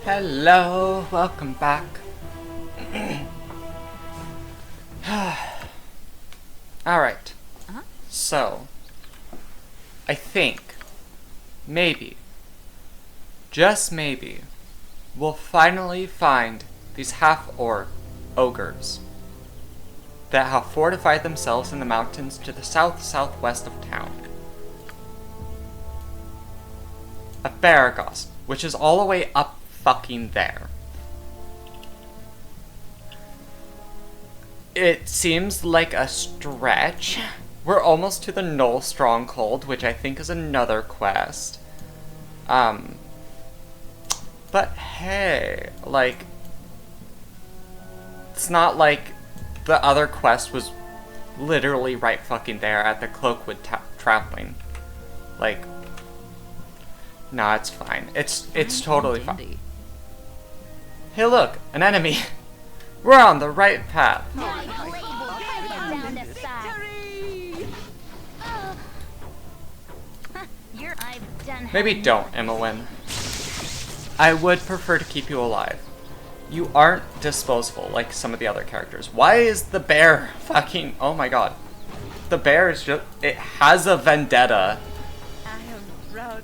Hello, welcome back. Alright, so, I think, maybe, just maybe, we'll finally find these half-orc ogres that have fortified themselves in the mountains to the southwest of town. A Baragos, which is all the way up fucking there. It seems like a stretch. We're almost to the Knoll Stronghold, which I think is another quest. But hey, like, it's not like the other quest was literally right fucking there at the Cloakwood Traveling. Like, nah, it's fine. It's totally fine. Hey look, an enemy! We're on the right path. Maybe don't, Emmeline. I would prefer to keep you alive. You aren't disposable like some of the other characters. Why is the bear fucking... Oh my god. The bear is just... It has a vendetta.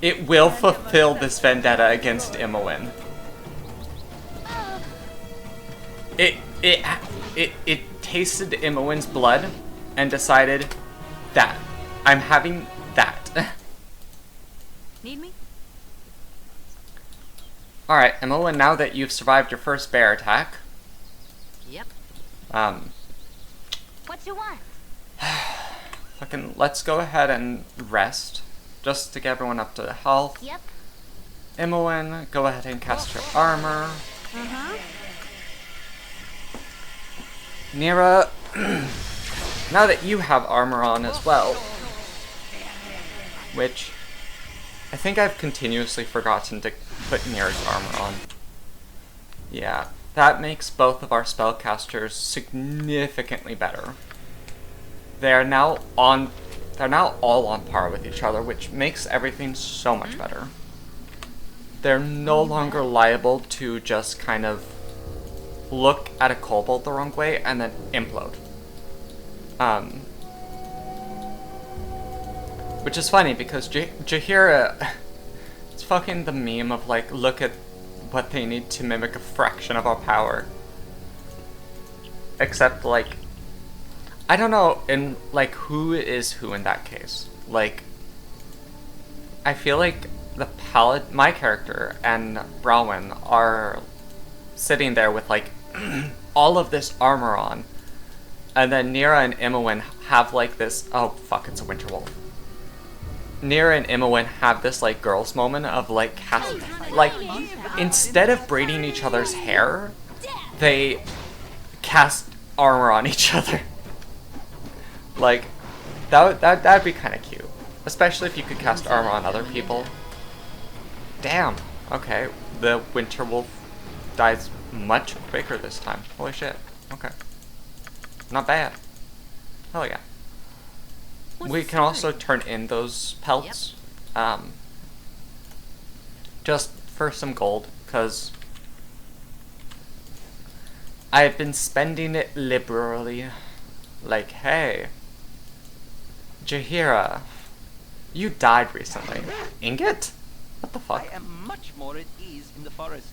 It will fulfill this vendetta against Emmeline. It tasted Emmeline's blood and decided that I'm having that. Need me? Alright, Emmeline, now that you've survived your first bear attack. Yep. What you want? Fucking let's go ahead and rest. Just to get everyone up to health. Yep. Emmeline, go ahead and cast your armor. Nira, now that you have armor on as well, which I think I've continuously forgotten to put Nira's armor on. Yeah, that makes both of our spellcasters significantly better. They're now all on par with each other, which makes everything so much better. They're no longer liable to just kind of look at a kobold the wrong way and then implode. Which is funny because Jaheira, it's fucking the meme of like, look at what they need to mimic a fraction of our power. Except like, I don't know in like who is who in that case. Like, I feel like my character and Brawin are sitting there with like all of this armor on, and then Nira and Emmeline have like this, oh fuck, it's a winter wolf. Nira and Emmeline have this like girls moment of like instead of braiding each other's hair, they cast armor on each other. Like, that'd be kind of cute, especially if you could cast armor on other people. Damn. Okay, the winter wolf dies much quicker this time. Holy shit. Okay. Not bad. Hell yeah. We can also turn in those pelts. Just for some gold, because I've been spending it liberally. Like, hey, Jaheira, you died recently. Ingot? What the fuck? I am much more at ease in the forest.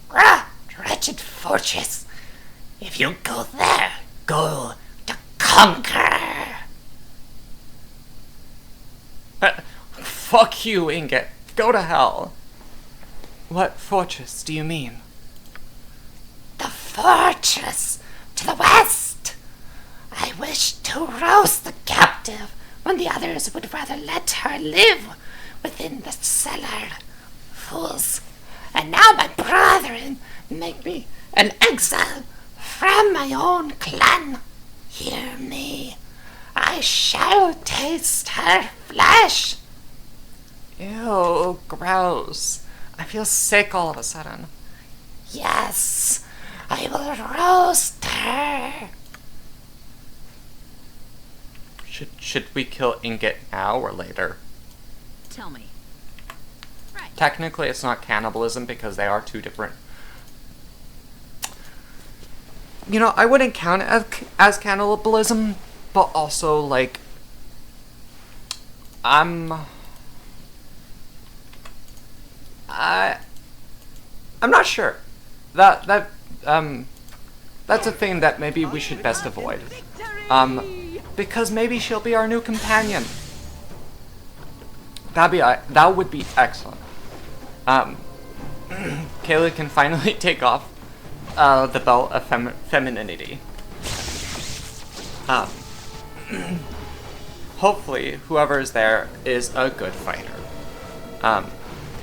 Ah, wretched fortress! If you go there, go to conquer! Fuck you, Ingot. Go to hell. What fortress do you mean? The fortress to the west! I wish to roast the captive when the others would rather let her live within the cellar. Fools. And now my brethren make me an exile from my own clan. Hear me. I shall taste her flesh. Ew, gross. I feel sick all of a sudden. Yes, I will roast her. Should we kill Ingot now or later? Tell me. Right. technically it's not cannibalism because they are two different. You know, I wouldn't count it as cannibalism, but also, like, I'm not sure. That's a thing that maybe we should best avoid. Because maybe she'll be our new companion. That would be excellent. Kayla can finally take off the belt of femininity. Hopefully, whoever is there is a good fighter.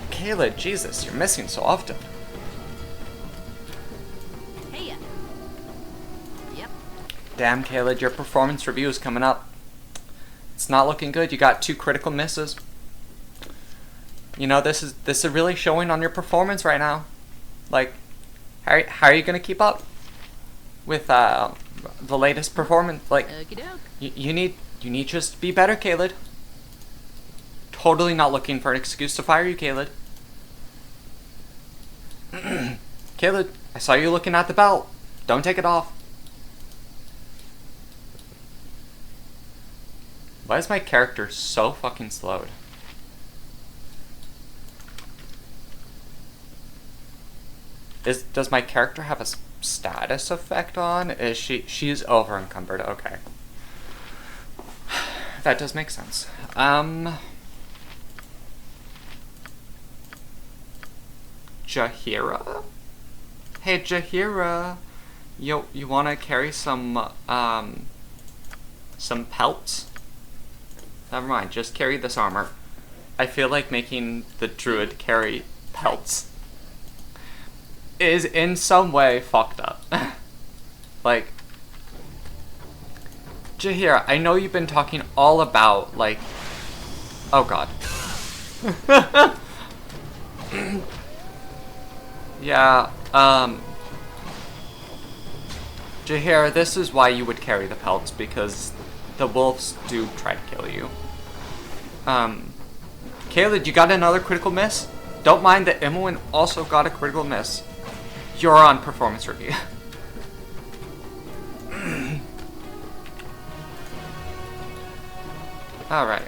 Kayla, Jesus, you're missing so often. Hey ya. Yep. Damn, Kayla, your performance review is coming up. It's not looking good. You got 2 critical misses. You know, this is really showing on your performance right now. Like, how are you gonna keep up with the latest performance? Like, Okie doke. you need just to be better, Caleb. Totally not looking for an excuse to fire you, Caleb. Caleb, I saw you looking at the belt. Don't take it off. Why is my character so fucking slowed? Does my character have a status effect on? Is she's over encumbered? Okay. That does make sense. Jahira? Hey Jahira, you wanna carry some pelts? Never mind, just carry this armor. I feel like making the druid carry pelts is in some way fucked up. Like, Jahira, I know you've been talking all about, like, oh god. Yeah, Jahira, this is why you would carry the pelts, because the wolves do try to kill you. Caleb, you got another critical miss? Don't mind that Imoen also got a critical miss. You're on performance review. Alright.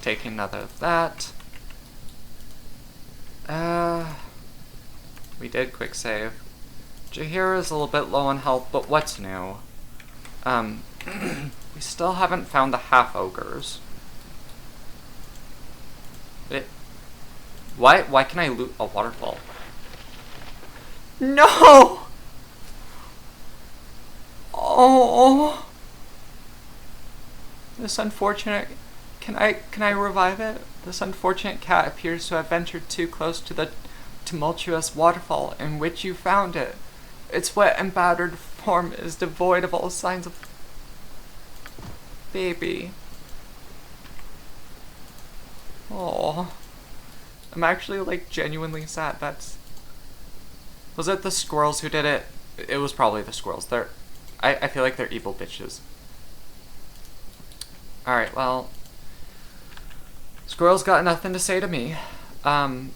Taking another of that. We did quick save. Jahira's a little bit low on health, but what's new? We still haven't found the half-ogres. Why can I loot a waterfall? No! Oh! This unfortunate... Can I revive it? This unfortunate cat appears to have ventured too close to the tumultuous waterfall in which you found it. Its wet and battered form is devoid of all signs of... baby. Oh, I'm actually, like, genuinely sad. Was it the squirrels who did it? It was probably the squirrels. I feel like they're evil bitches. Alright, well, squirrels got nothing to say to me. Well,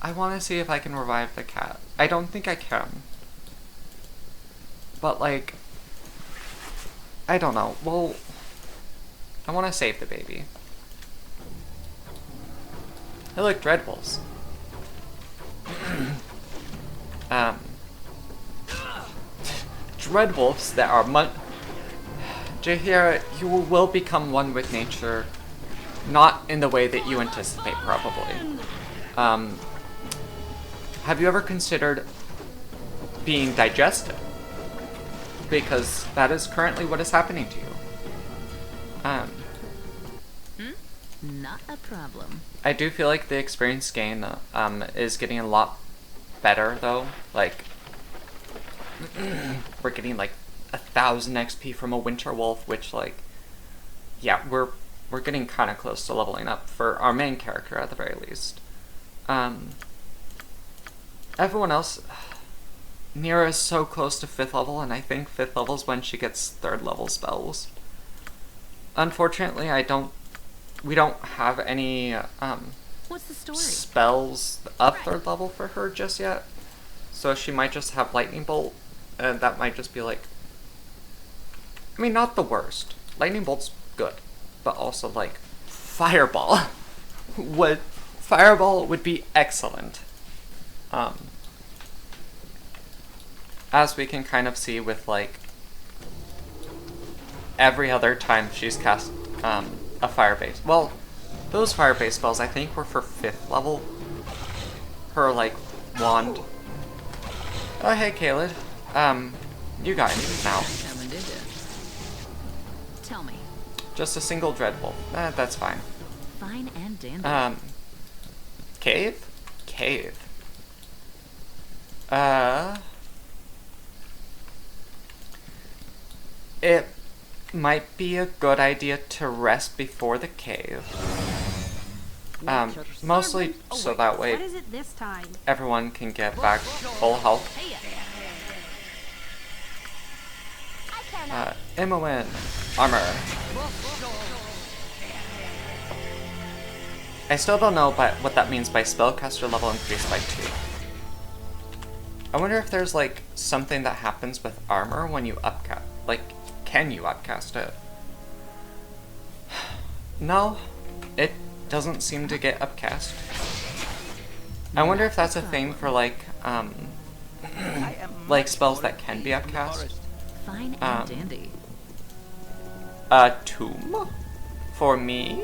I want to see if I can revive the cat. I don't think I can. But, like, I don't know. Well, I want to save the baby. They look dreadfuls. Dreadwolves that are Jahira, you will become one with nature, not in the way that you anticipate, probably. Have you ever considered being digested? Because that is currently what is happening to you. Not a problem. I do feel like the experience gain is getting a lot better though. Like we're getting like 1,000 XP from a winter wolf, which like yeah, we're getting kind of close to leveling up for our main character at the very least. Everyone else, Nira is so close to 5th level, and I think 5th level is when she gets 3rd level spells. Unfortunately, we don't have any What's the story? spells up third level for her just yet. So she might just have lightning bolt, and that might just be like, I mean, not the worst. Lightning bolt's good, but also like fireball would be excellent. As we can kind of see with like every other time she's cast a fire base. Well, those fire base spells I think were for 5th level. Her like wand. Oh hey Caleb. You got it now. Coming, did ya? Tell me. Just a single dreadbolt. That's fine. Fine and dandy. Cave? Cave. It might be a good idea to rest before the cave. Mostly so that way What is it this time? everyone can get back full health. Imoen, armor. I still don't know what that means by spellcaster level increased by 2. I wonder if there's like something that happens with armor when you upcast. Like, can you upcast it? No, it doesn't seem to get upcast. I wonder if that's a thing for like like spells that can be upcast. Fine and dandy. A tomb? For me?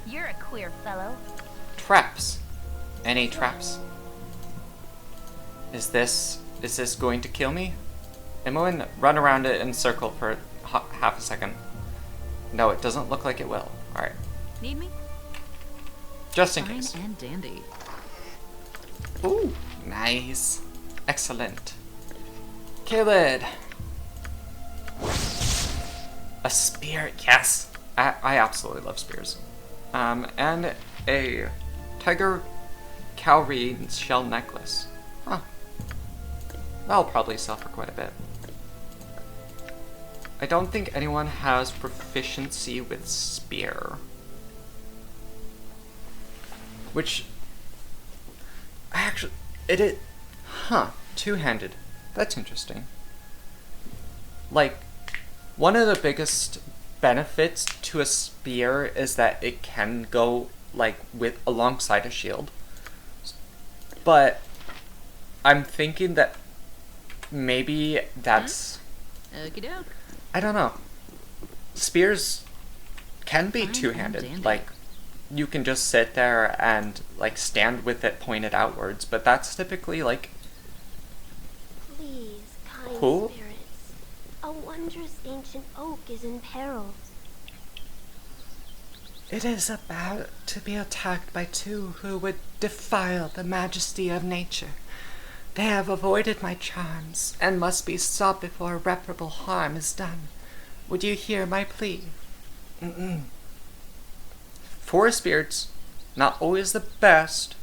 You're a queer fellow. Traps. Any traps? Is this going to kill me? Imoen, run around it in a circle for half a second. No, it doesn't look like it will. Alright. Need me? Just in Fine case. and dandy. Ooh, nice. Excellent. Caleb. A spear, yes. I absolutely love spears. And a tiger cowrie shell necklace. Huh. That'll probably sell for quite a bit. I don't think anyone has proficiency with spear. Which, actually, it is, huh, two-handed. That's interesting. Like, one of the biggest benefits to a spear is that it can go, like, with alongside a shield. But I'm thinking that maybe that's, Okie doke. I don't know. Spears can be Fine and two-handed. dandy. Like, you can just sit there and, like, stand with it pointed outwards, but that's typically, like, Please, kind Who? spirits. A wondrous ancient oak is in peril. It is about to be attacked by 2 who would defile the majesty of nature. They have avoided my charms and must be stopped before irreparable harm is done. Would you hear my plea? forest spirits, not always the best,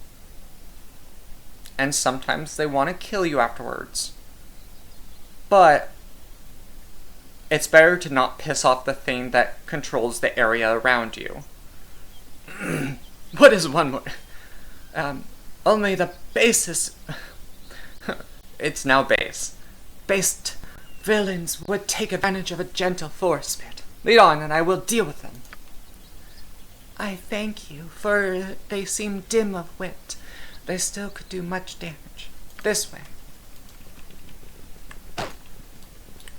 and sometimes they want to kill you afterwards. But it's better to not piss off the thing that controls the area around you. What is one more? Only the basest... It's now base. based villains would take advantage of a gentle forest spirit. Lead on, and I will deal with them. I thank you, for they seem dim of wit. They still could do much damage. This way.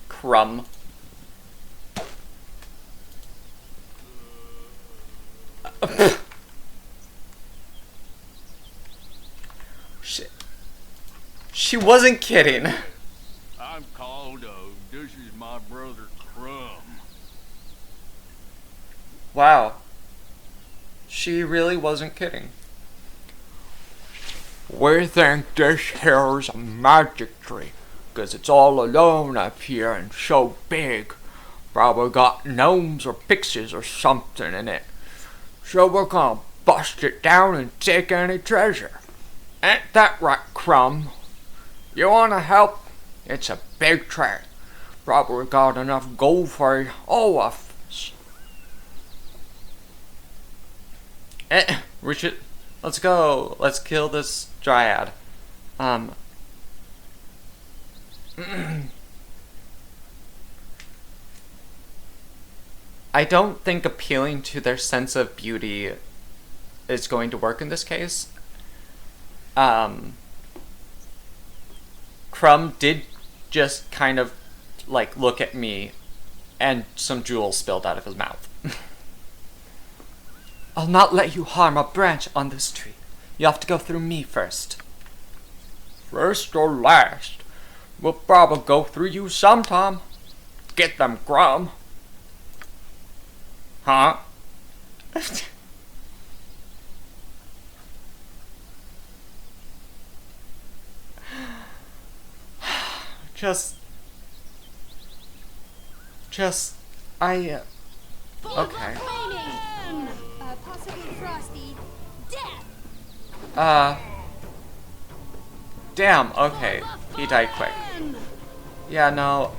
Crumb. She wasn't kidding. I'm called this is my brother Crumb. Wow. She really wasn't kidding. We think this here's a magic tree, 'cause it's all alone up here and so big. Probably got gnomes or pixies or something in it. So we're gonna bust it down and take any treasure. Ain't that right, Crumb? You wanna help? It's a big tree. Probably got enough gold for all of us. We should... Let's go. Let's kill this dryad. I don't think appealing to their sense of beauty is going to work in this case. Crumb did just kind of, like, look at me, and some jewels spilled out of his mouth. I'll not let you harm a branch on this tree. You have to go through me first. First or last? We'll probably go through you sometime. Get them, Crumb. Huh? I, okay. Possibly frosty. Death! Damn, okay. He died quick. Yeah, no,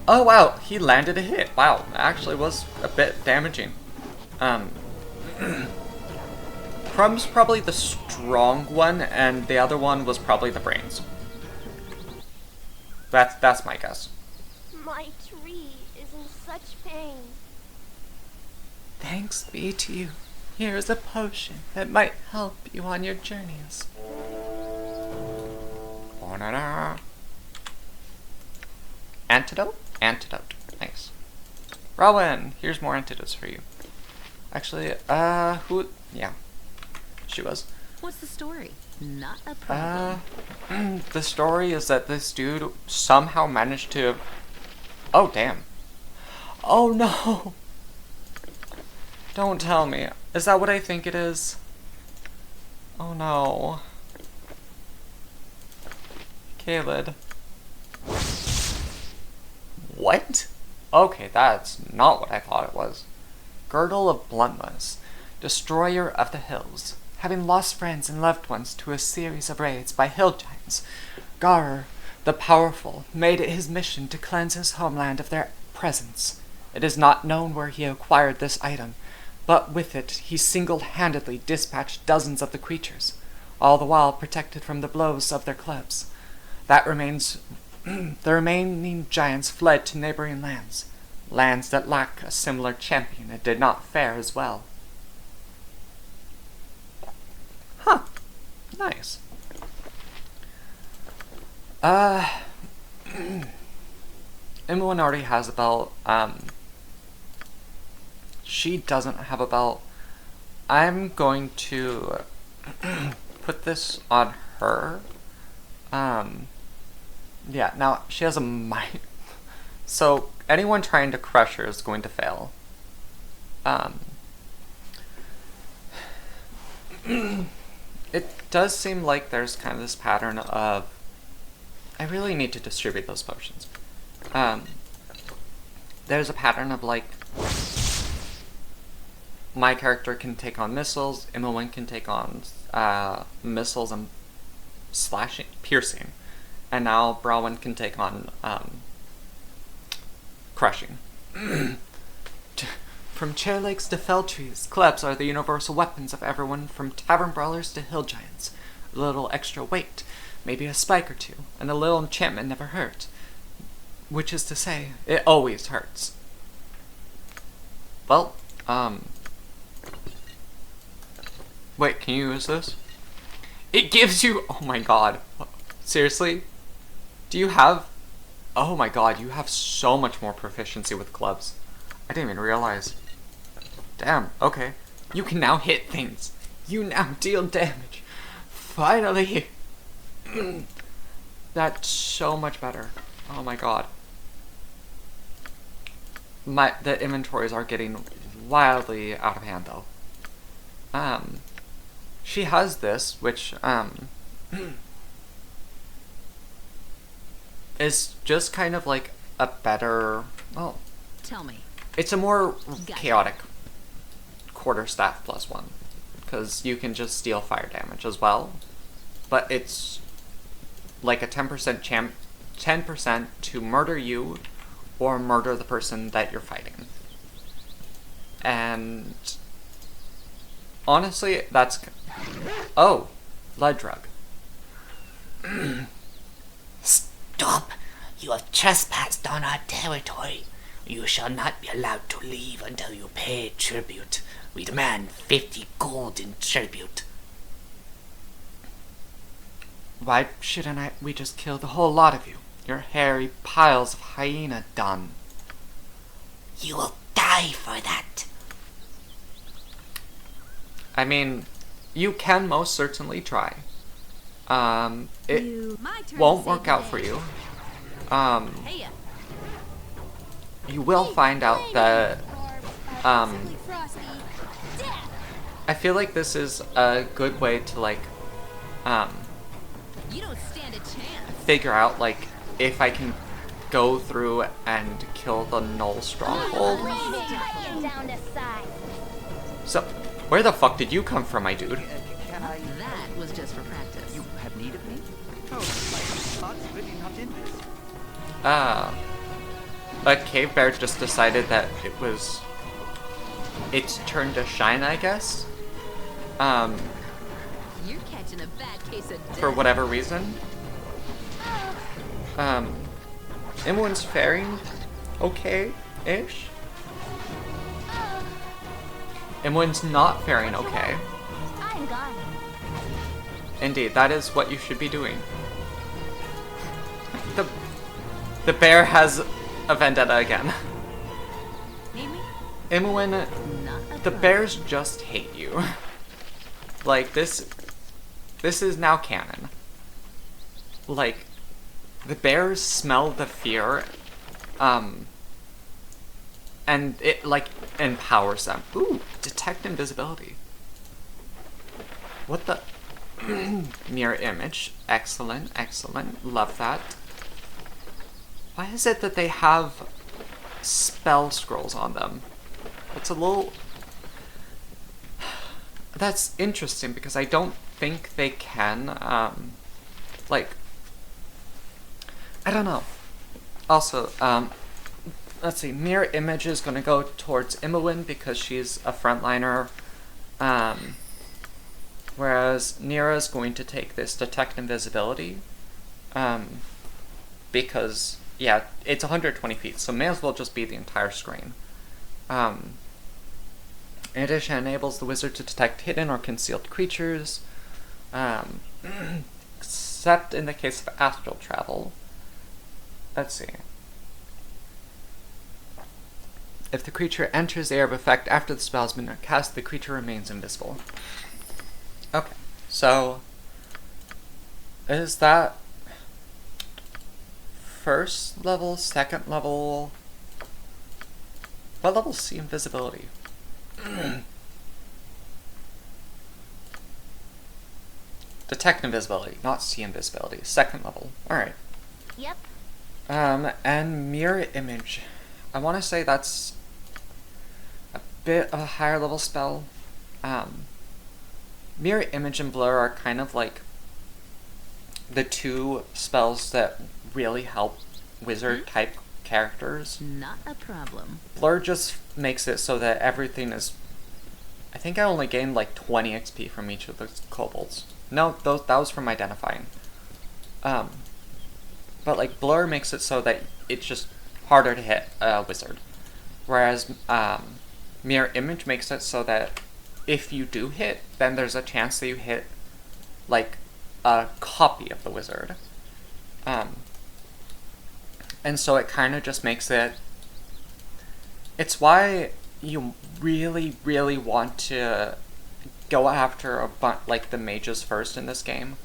oh wow, he landed a hit. Wow, that actually was a bit damaging. Crumb's probably the strong one, and the other one was probably the brains. That's my guess. My tree is in such pain. Thanks be to you. Here is a potion that might help you on your journeys. Antidote? Antidote. Nice. Rowan, here's more antidotes for you. Actually, who? Yeah, she was. What's the story? Not a problem. The story is that this dude somehow managed to... Oh, damn. Oh, no. Don't tell me. Is that what I think it is? Oh, no. Caleb. What? Okay, that's not what I thought it was. Girdle of Bluntness, destroyer of the hills. Having lost friends and loved ones to a series of raids by hill giants, Garer, the powerful, made it his mission to cleanse his homeland of their presence. It is not known where he acquired this item, but with it he single-handedly dispatched dozens of the creatures, all the while protected from the blows of their clubs. The remaining giants fled to neighboring lands, lands that lack a similar champion and did not fare as well. Huh. Nice. Imoen already has a belt. She doesn't have a belt. I'm going to put this on her. Yeah, now she has a might. So anyone trying to crush her is going to fail. It does seem like there's kind of this pattern of... I really need to distribute those potions. There's a pattern of, like... My character can take on missiles, Imoen can take on missiles and slashing, piercing. And now Brawen can take on crushing. From chair legs to fell trees, clubs are the universal weapons of everyone from tavern brawlers to hill giants. A little extra weight, maybe a spike or two, and a little enchantment never hurt. Which is to say, it always hurts. Well, wait, can you use this? It gives you... Oh my god. Seriously? Do you have... Oh my god, you have so much more proficiency with clubs. I didn't even realize. Damn, okay. You can now hit things. You now deal damage. Finally! That's so much better. Oh my god. The inventories are getting wildly out of hand though. She has this, which, is just kind of like a better, well, Tell me. it's a more Gotcha. chaotic quarterstaff +1, because you can just steal fire damage as well, but it's like a 10% 10% to murder you, or murder the person that you're fighting. And honestly, that's... Oh, blood drug. Stop! You have trespassed on our territory. You shall not be allowed to leave until you pay tribute. We demand 50 gold in tribute. Why shouldn't we just kill the whole lot of you? You're hairy piles of hyena dung. You will die for that. I mean, you can most certainly try. It won't work out for you. Hey, You will find out that, I feel like this is a good way to, like, you don't stand a chance. figure out, like, if I can go through and kill the Null Stronghold. Cut you down to size. So, where the fuck did you come from, my dude? Can I... That was just for practice. You have need of me? Oh, my heart's really not in this. A cave bear just decided that it was its turn to shine, I guess. You're catching a bad case of death. For whatever reason. Imoen's faring okay-ish. Imoen's not faring okay. I'm gone. Indeed, that is what you should be doing. The bear has a vendetta again. Need me? Imoen, Not a the problem. bears just hate you. Like, this is now canon. Like, the bears smell the fear, and it, like, empowers them. Ooh, detect invisibility. What the? Mirror image. Excellent, excellent. Love that. Why is it that they have spell scrolls on them? It's a little... That's interesting, because I don't think they can, like... I don't know. Also, let's see, Mirror Image is going to go towards Imoen because she's a frontliner, whereas Nira's going to take this Detect Invisibility, because, yeah, it's 120 feet, so may as well just be the entire screen. In addition, it enables the wizard to detect hidden or concealed creatures, except in the case of astral travel. Let's see. If the creature enters the area of effect after the spell has been cast, the creature remains invisible. Okay, so is that first level, second level? What level see invisibility? Detect invisibility, not see invisibility. Second level. Alright. Yep. And mirror image. I want to say that's a bit of a higher level spell. Mirror image and blur are kind of like the two spells that really help wizard type characters. Not a problem. Blur just makes it so that everything is... I think I only gained like 20 XP from each of those kobolds. No, that was from identifying. But like blur makes it so that it's just harder to hit a wizard. Whereas mirror image makes it so that if you do hit, then there's a chance that you hit like a copy of the wizard. And so it kind of just makes it... It's why you really, really want to go after like the mages first in this game.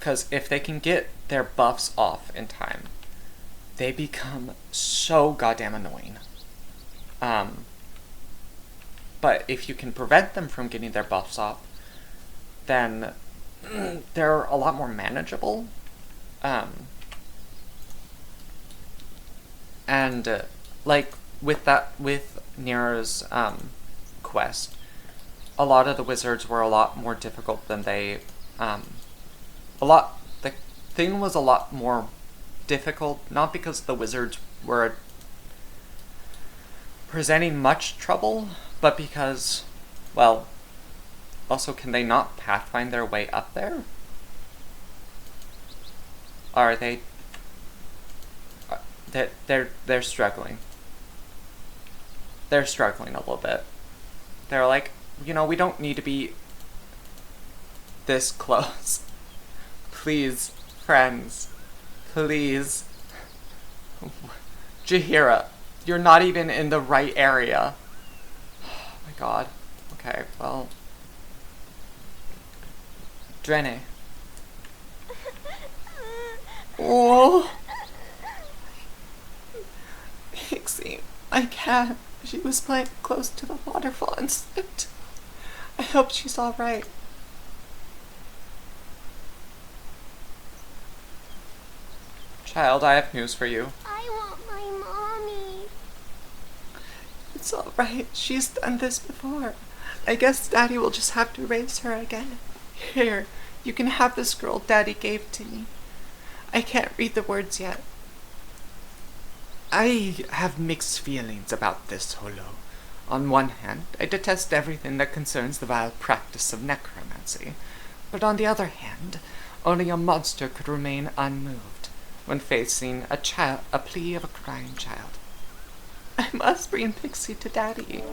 Because if they can get their buffs off in time, they become so goddamn annoying. But if you can prevent them from getting their buffs off, then they're a lot more manageable. Like with Nira's quest, a lot of the wizards were a lot more difficult than they the thing was a lot more difficult, not because the wizards were presenting much trouble, but because, well, also can they not pathfind their way up there? Are they? They're struggling. They're struggling a little bit. They're like, you know, we don't need to be this close. Please, friends. Please. Jaheira, you're not even in the right area. Oh my god. Okay, well. Drene. Oh. Pixie, I can't. She was playing close to the waterfall and slipped. I hope she's alright. Child, I have news for you. I want my mommy. It's alright. She's done this before. I guess Daddy will just have to raise her again. Here, you can have the scroll Daddy gave to me. I can't read the words yet. I have mixed feelings about this, Holo. On one hand, I detest everything that concerns the vile practice of necromancy. But on the other hand, only a monster could remain unmoved when facing a plea of a crying child. I must bring Pixie to Daddy.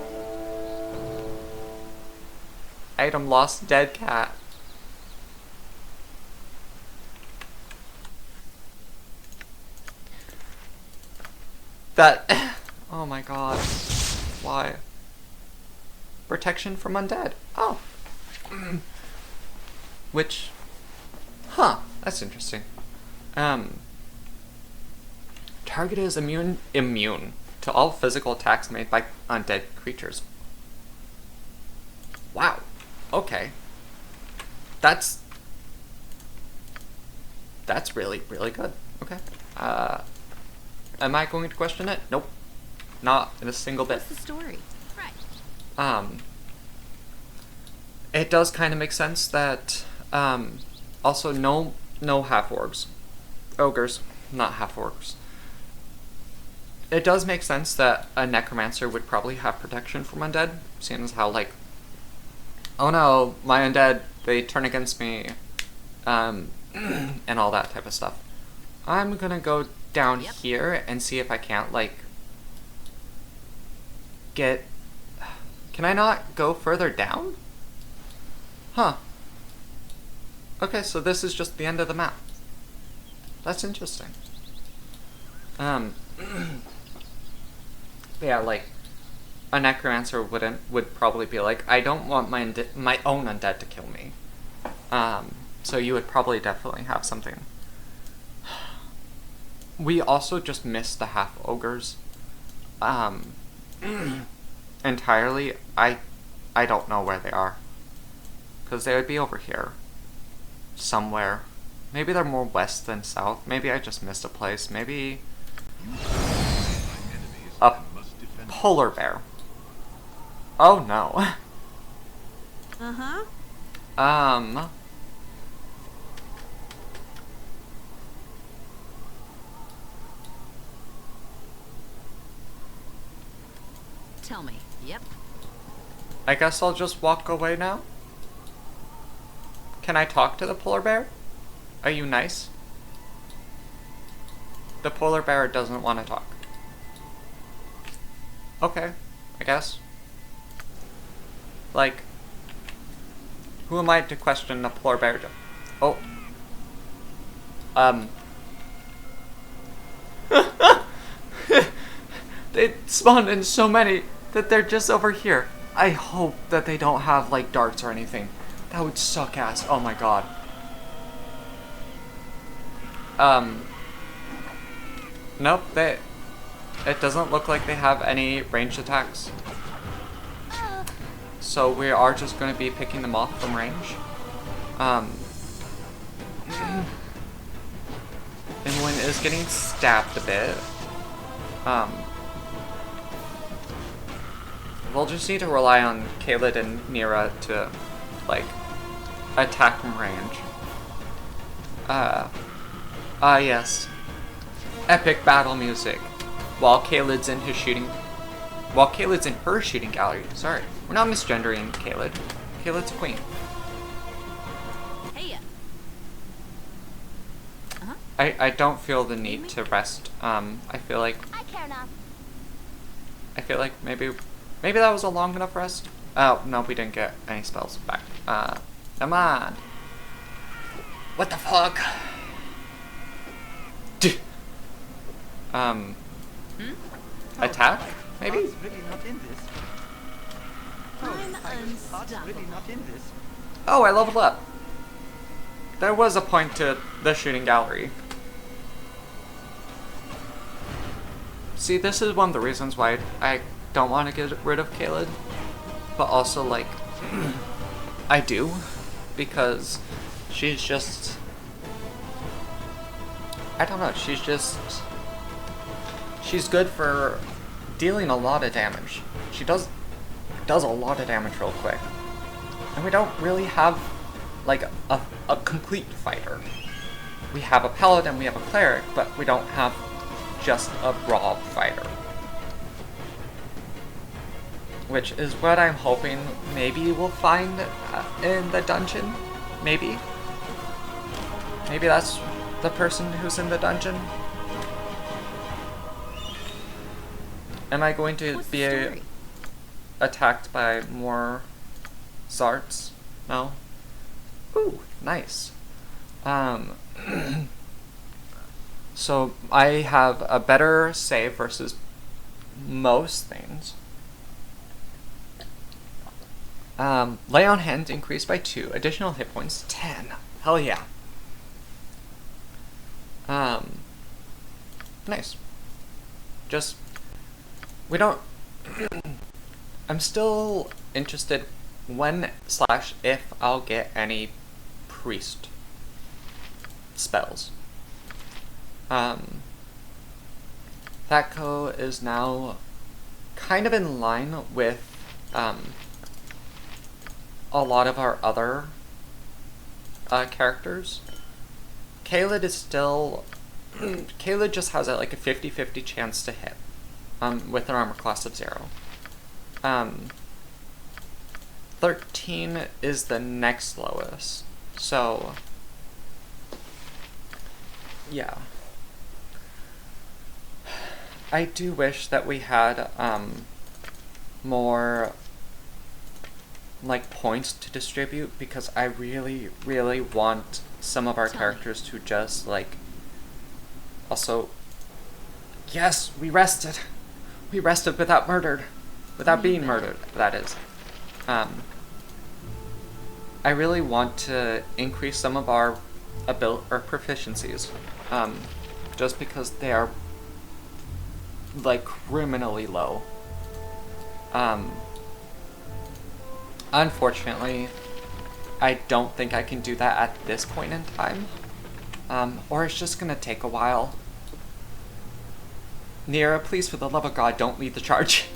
Item lost, dead cat. That, oh my god. Why? Protection from undead. Oh. Which, that's interesting. Target is immune to all physical attacks made by undead creatures. Wow. Okay. That's really, really good. Okay. Am I going to question it? Nope. Not in a single bit. What's the story? Right. It does kind of make sense that, also no half-orcs. Ogres, not half-orcs. It does make sense that a necromancer would probably have protection from undead, seeing as how, like, oh no, my undead, they turn against me, and all that type of stuff. I'm gonna go down here and see if I can't, like, get... Can I not go further down? Huh. Okay, so this is just the end of the map. That's interesting. Yeah, like, a necromancer would probably be like, I don't want my own undead to kill me. So you would probably definitely have something. We also just missed the half ogres. Entirely. I don't know where they are. Because they would be over here. Somewhere. Maybe they're more west than south. Maybe I just missed a place. Maybe a polar bear. Oh no. Tell me. Yep. I guess I'll just walk away now. Can I talk to the polar bear? Are you nice? The polar bear doesn't want to talk. Okay, I guess. Like, who am I to question the polar bear? Oh. They spawned in so many that they're just over here. I hope that they don't have, like, darts or anything. That would suck ass. Oh my god. Nope, it doesn't look like they have any ranged attacks. So we are just going to be picking them off from range. Inwin is getting stabbed a bit. We'll just need to rely on Kaled and Nira to, like, attack from range. Yes. Epic battle music. While Kaled's in his shooting while Kayla's in her shooting gallery. Sorry, we're not misgendering Kayla. Kayla's a queen. Hey, I don't feel the need to rest. I feel like I care not. maybe that was a long enough rest. Oh no, we didn't get any spells back. Come on. What the fuck? Attack? Maybe? Heart's really not in this. I'm Heart's really not in this. Oh, I leveled up. There was a point to the shooting gallery. See, this is one of the reasons why I don't want to get rid of Caleb. But also, like, I do. Because she's just... I don't know, she's good for dealing a lot of damage. She does a lot of damage real quick. And we don't really have, like, a complete fighter. We have a paladin, we have a cleric, but we don't have just a raw fighter. Which is what I'm hoping maybe we'll find in the dungeon. Maybe. Maybe that's the person who's in the dungeon. Am I going to What's the be story? attacked by more Zarts? No? Ooh, nice. So I have a better save versus most things. Lay on hands increased by 2. Additional hit points 10. Hell yeah. Nice. Just, we don't, I'm still interested when/if I'll get any priest spells. Thatco is now kind of in line with, a lot of our other characters. Caleb is still... Caleb just has like a 50-50 chance to hit with an armor class of 0. 13 is the next lowest. So, yeah. I do wish that we had more like points to distribute, because I really, really want some of our characters to just like also, yes, we rested without being murdered, that is. I really want to increase some of our proficiencies, just because they are like criminally low. Unfortunately, I don't think I can do that at this point in time, or it's just gonna take a while. Nira, please, for the love of God, don't lead the charge.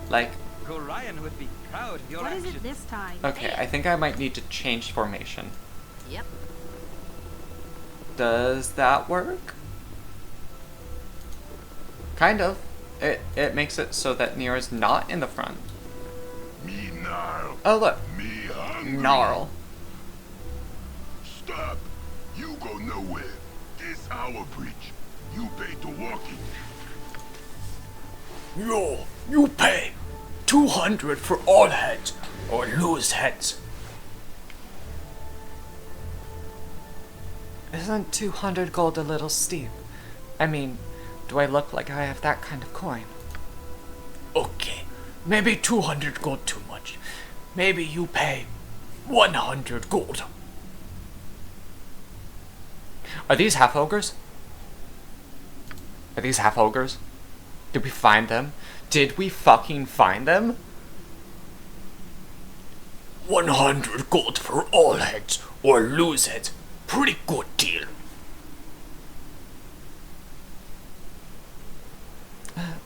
Like, Gorion would be proud of your What is actions. it this time? okay, I think I might need to change formation. Yep. Does that work? Kind of. It makes it so that Nira's not in the front. Me gnarl. Oh look, Me hungry. Gnarl. Stop. You go nowhere. This our bridge. You pay to walk it. Yo, you pay 200 for all heads or lose heads. Isn't 200 gold a little steep? I mean, do I look like I have that kind of coin? Okay, maybe 200 gold too much. Maybe you pay 100 gold. Are these half ogres? Are these half ogres? Did we find them? Did we fucking find them? 100 gold for all heads or lose heads. Pretty good deal.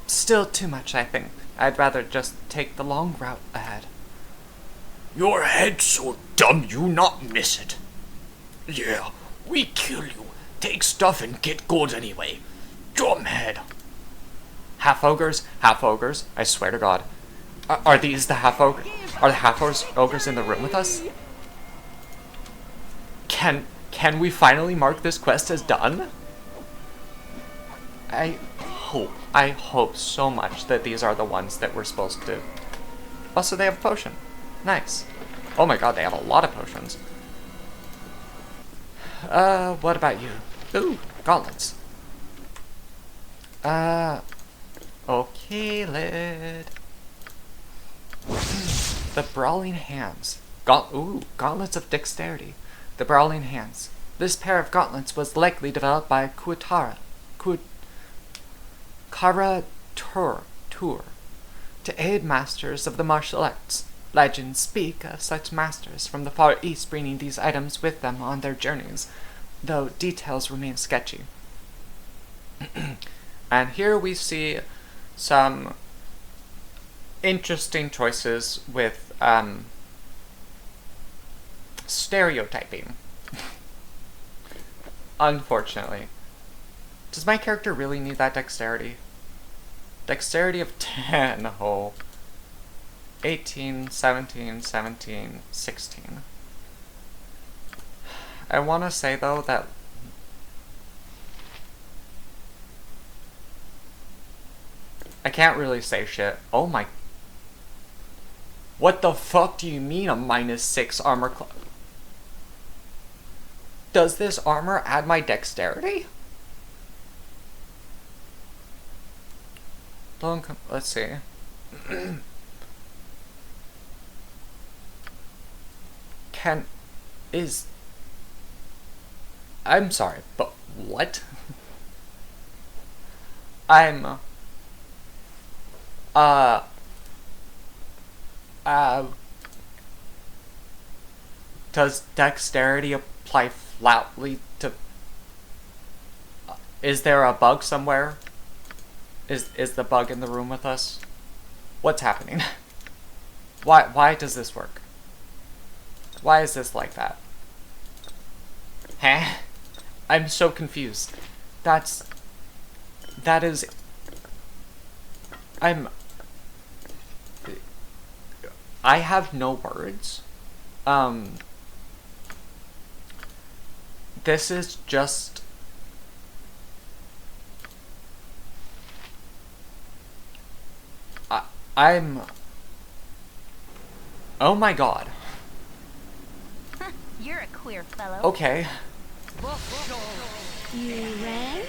Still too much, I think. I'd rather just take the long route ahead. Your head's so dumb you not miss it. Yeah, we kill you, take stuff and get gold anyway. Dumb head. Half ogres, half ogres. I swear to God. Are these the half ogres? Are the half ogres in the room with us? Can we finally mark this quest as done? I hope so much that these are the ones that we're supposed to. Also, they have a potion. Nice. Oh my God, they have a lot of potions. What about you? Ooh, gauntlets. Okay, lid. The Brawling Hands. Gauntlets of Dexterity. The Brawling Hands. This pair of gauntlets was likely developed by Kara Tur to aid masters of the martial arts. Legends speak of such masters from the Far East bringing these items with them on their journeys, though details remain sketchy. And here we see some interesting choices with stereotyping. Unfortunately. Does my character really need that dexterity? Dexterity of 10, oh. 18, 17, 17, 16. I want to say, though, that I can't really say shit. Oh my... What the fuck do you mean a -6 armor class? Does this armor add my dexterity? Let's see. I'm sorry, but what? Does dexterity apply flatly to... Is there a bug somewhere? Is the bug in the room with us? What's happening? Why does this work? Why is this like that? Huh? I'm so confused. That is... I have no words. This is just... Oh my God. You're a queer fellow. Okay. You rang?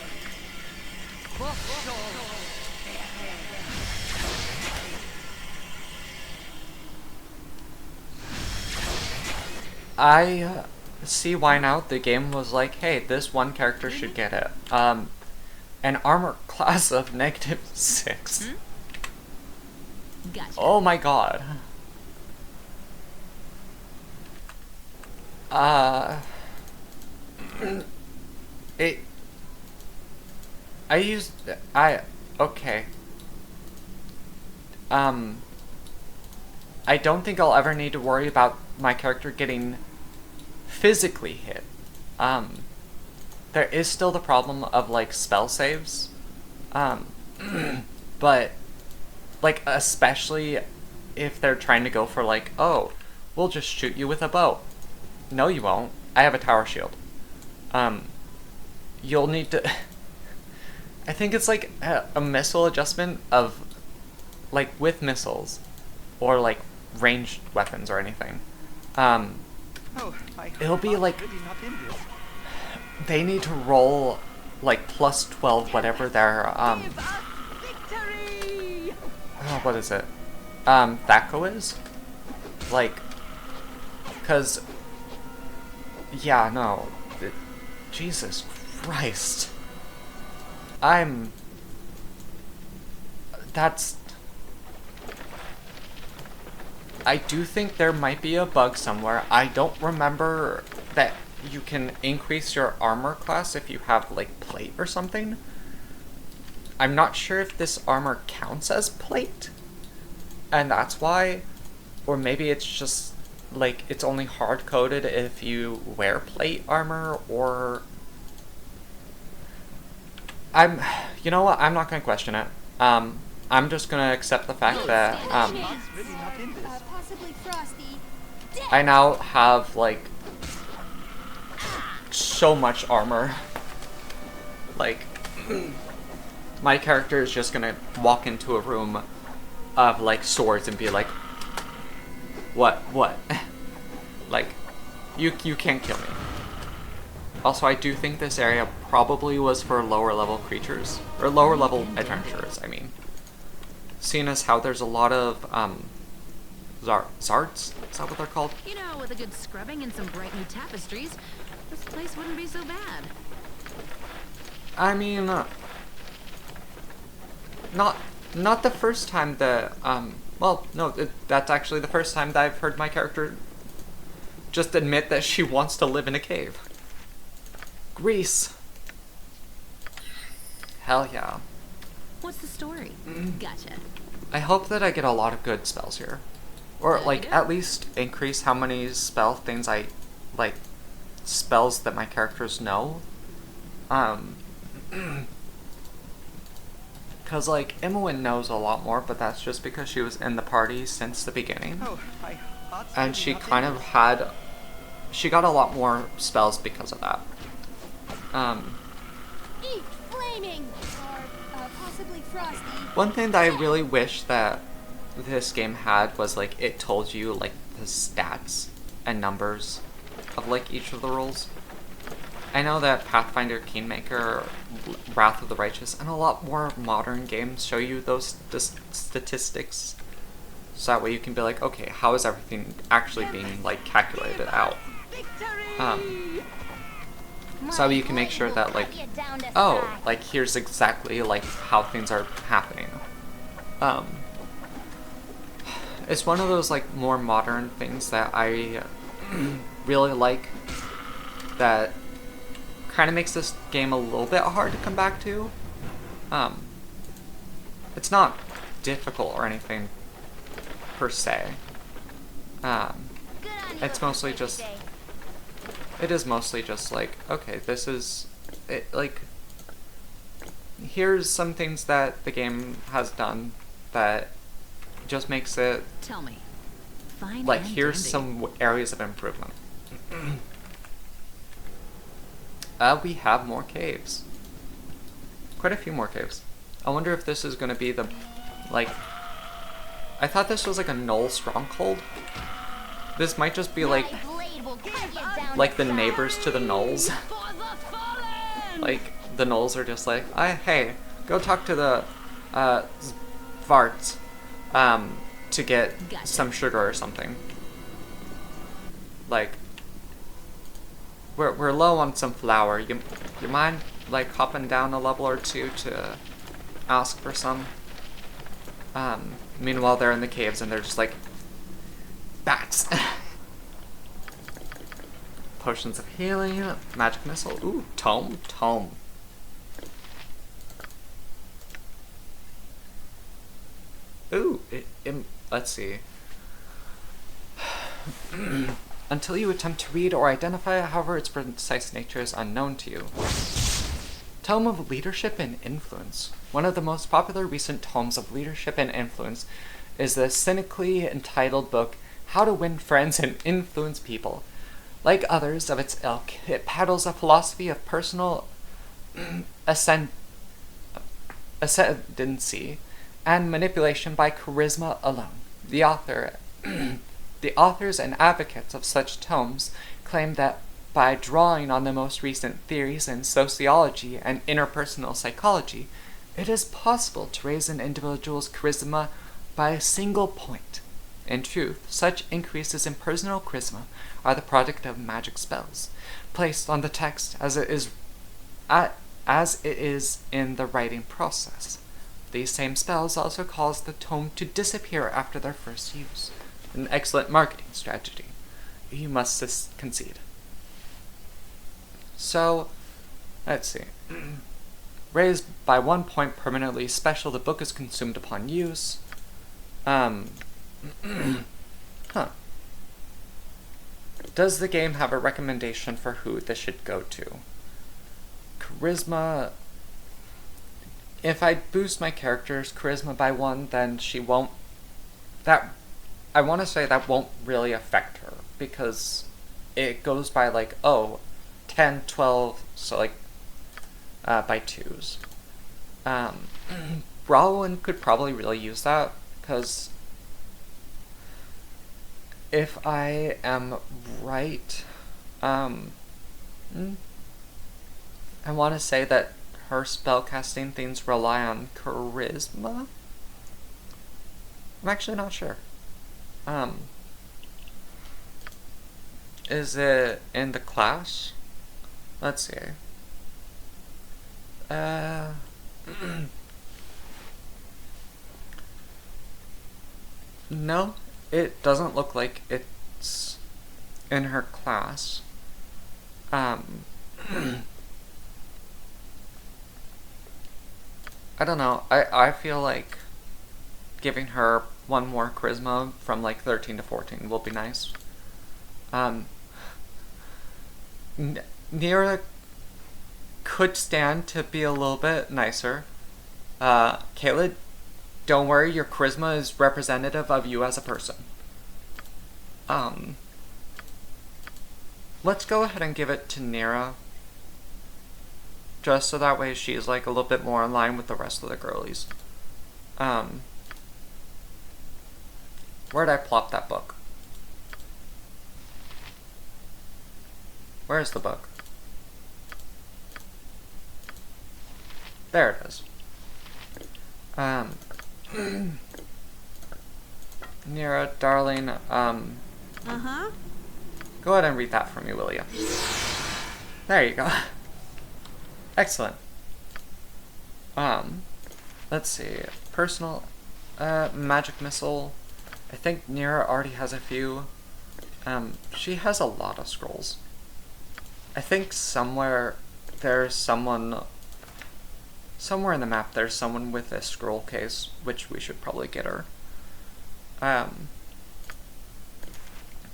I see why now. The game was like, hey, this one character should get it. An armor class of -6. Gotcha. Oh my God. Okay. I don't think I'll ever need to worry about my character getting physically hit. There is still the problem of, like, spell saves. But, like, especially if they're trying to go for, like, oh, we'll just shoot you with a bow. No, you won't. I have a tower shield. You'll need to... I think it's, like, a missile adjustment of, like, with missiles. Or, like, ranged weapons or anything. It'll be, like... Really not in this. They need to roll, like, +12, whatever their, Victory! oh, what is it? Thaco is? Like, cause, yeah, no, Jesus Christ. I do think there might be a bug somewhere. I don't remember that you can increase your armor class if you have, like, plate or something. I'm not sure if this armor counts as plate, and that's why. Or maybe it's just, like, it's only hard-coded if you wear plate armor, or... You know what? I'm not gonna question it. I'm just gonna accept the fact that Spot's really not in this. Possibly Frosty. I now have like so much armor. Like my character is just gonna walk into a room of like swords and be like, what? Like, you can't kill me. Also, I do think this area probably was for lower level creatures, or lower level adventurers, I mean. Seeing as how there's a lot of, Zards? Is that what they're called? You know, with a good scrubbing and some bright new tapestries, this place wouldn't be so bad. I mean, not the first time that, well, no, that's actually the first time that I've heard my character just admit that she wants to live in a cave. Greece. Hell yeah. What's the story? Gotcha. I hope that I get a lot of good spells here. Or, There like, you go. at least increase how many spell things spells that my characters know. Cause, like, Imoen knows a lot more, but that's just because she was in the party since the beginning. Oh, my heart's And really she not kind in of this. had... She got a lot more spells because of that. Eat flaming! Or possibly Frosty. One thing that I really wish that this game had was, like, it told you, like, the stats and numbers of, like, each of the rolls. I know that Pathfinder, Kingmaker, Wrath of the Righteous, and a lot more modern games show you those statistics. So that way you can be like, okay, how is everything actually being, like, calculated out? So you can make sure that, like, oh, like, here's exactly, like, how things are happening. It's one of those, like, more modern things that I really like, that kind of makes this game a little bit hard to come back to. It's not difficult or anything, per se. It's mostly just... It is mostly just like, okay, this is... It, like... Here's some things that the game has done that just makes it... Tell me. Fine Like, and here's dandy. some areas of improvement. We have more caves. Quite a few more caves. I wonder if this is gonna be the... Like... I thought this was like a Knoll stronghold. This might just be like... Like the neighbors to the Knolls. Like, the Knolls are just like, hey, go talk to the, Varts, to get Gotcha. some sugar or something. Like, we're low on some flour. You mind, like, hopping down a level or two to ask for some? Meanwhile, they're in the caves and they're just like, bats. Potions of healing, magic missile. Ooh, tome. Ooh, let's see. Until you attempt to read or identify it, however, its precise nature is unknown to you. Tome of Leadership and Influence. One of the most popular recent tomes of leadership and influence is the cynically entitled book, How to Win Friends and Influence People. Like others of its ilk, it peddles a philosophy of personal ascendancy and manipulation by charisma alone. The authors and advocates of such tomes claim that by drawing on the most recent theories in sociology and interpersonal psychology, it is possible to raise an individual's charisma by a single point. In truth, such increases in personal charisma are the product of magic spells, placed on the text as it is in the writing process. These same spells also cause the tome to disappear after their first use. An excellent marketing strategy, you must concede. So, let's see. Raised by 1 point permanently special, the book is consumed upon use. Does the game have a recommendation for who this should go to? Charisma. if I boost my character's charisma by 1, then she won't. That I want to say that won't really affect her because it goes by like 10, 12, so like by 2s. Rowan could probably really use that because if I am right, I want to say that her spellcasting things rely on charisma. I'm actually not sure. Is it in the class? Let's see. No, it doesn't look like it's in her class. I don't know. I feel like giving her 1 more charisma from like 13 to 14 will be nice. Nira could stand to be a little bit nicer. Kayla, don't worry, your charisma is representative of you as a person. Let's go ahead and give it to Nira. Just so that way she's like a little bit more in line with the rest of the girlies. Where'd I plop that book? Where's the book? There it is. Nira, darling, Uh-huh. go ahead and read that for me, will you? There you go. Excellent. Let's see. Personal, magic missile. I think Nira already has a few. She has a lot of scrolls. I think somewhere there's someone... Somewhere in the map there's someone with a scroll case, which we should probably get her.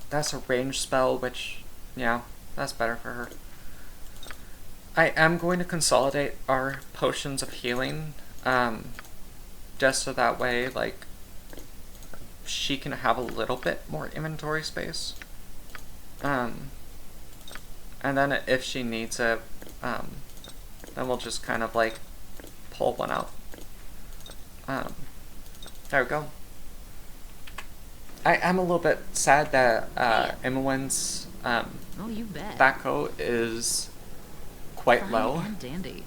That's a ranged spell, which, yeah, that's better for her. I am going to consolidate our potions of healing, just so that way, like, she can have a little bit more inventory space. And then if she needs it, then we'll just kind of, like, pull one out. There we go. I am a little bit sad that Imowen's Oh, you bet. Thaco is quite Fine low. and dandy.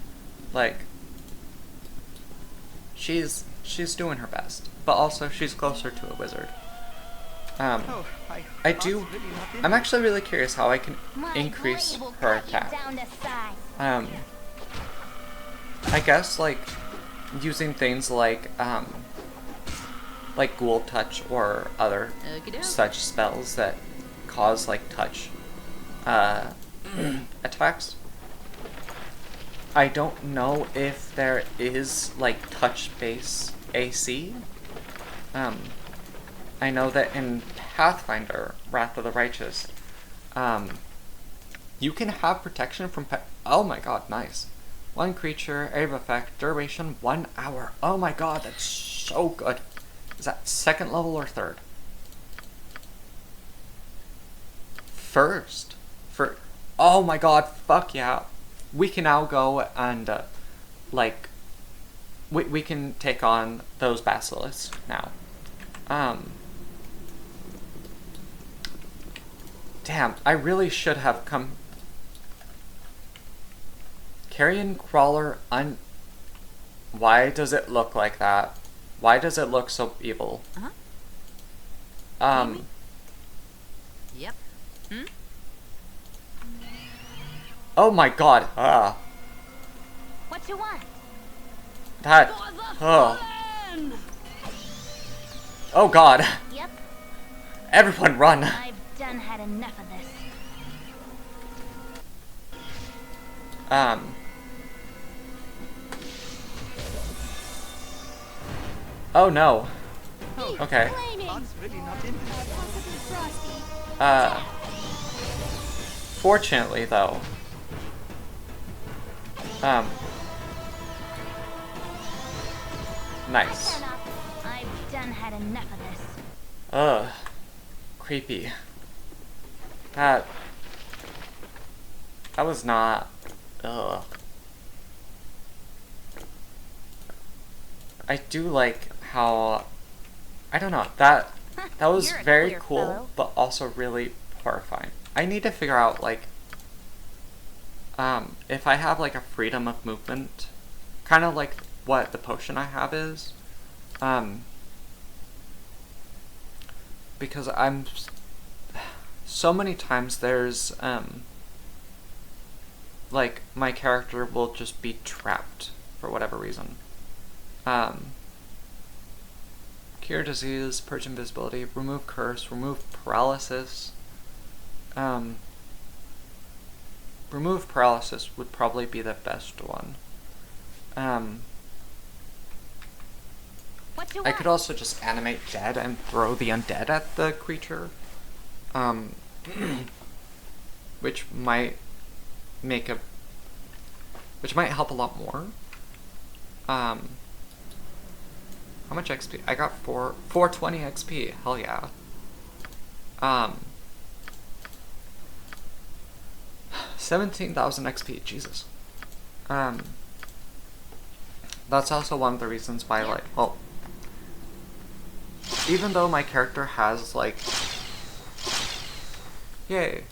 Like, she's doing her best, but also she's closer to a wizard. Oh, I thought do. really not in I'm there. actually really curious how I can My increase blade will her cut you attack. down to size. I guess like using things like Ghoul Touch or other Okey-doke. such spells that cause like touch attacks. I don't know if there is like touch base AC. I know that in Pathfinder, Wrath of the Righteous, you can have protection from oh my god, nice. 1 creature, area of effect, duration 1 hour. Oh my god, that's so good. Is that 2nd level or 3rd? 1st. Oh my god, fuck yeah. We can now go and, like, we can take on those basilisks now. Damn, I really should have come... Carrion Crawler Why does it look like that? Why does it look so evil? Uh-huh. Yep. Hmm? Oh my god, What you want? that, oh god, Yep, everyone run. I've done had enough of this. Oh no. Okay. Thoughts really not in there. Fortunately though, Nice. Fair enough. I've done had enough of this. Ugh. Creepy. That was not. Ugh. I do like how, I don't know, that was You're a very queer cool, fellow. but also really horrifying. I need to figure out, like, if I have, like, a freedom of movement, kind of like what the potion I have is, because so many times there's, like, my character will just be trapped for whatever reason. Cure disease, purge invisibility, remove curse, remove paralysis. Remove paralysis would probably be the best one. What you I want? could also just animate dead and throw the undead at the creature. Which might help a lot more. How much XP? I got 420 XP. Hell yeah. 17,000 XP. Jesus. That's also one of the reasons why, like, well, even though my character has, like, yay.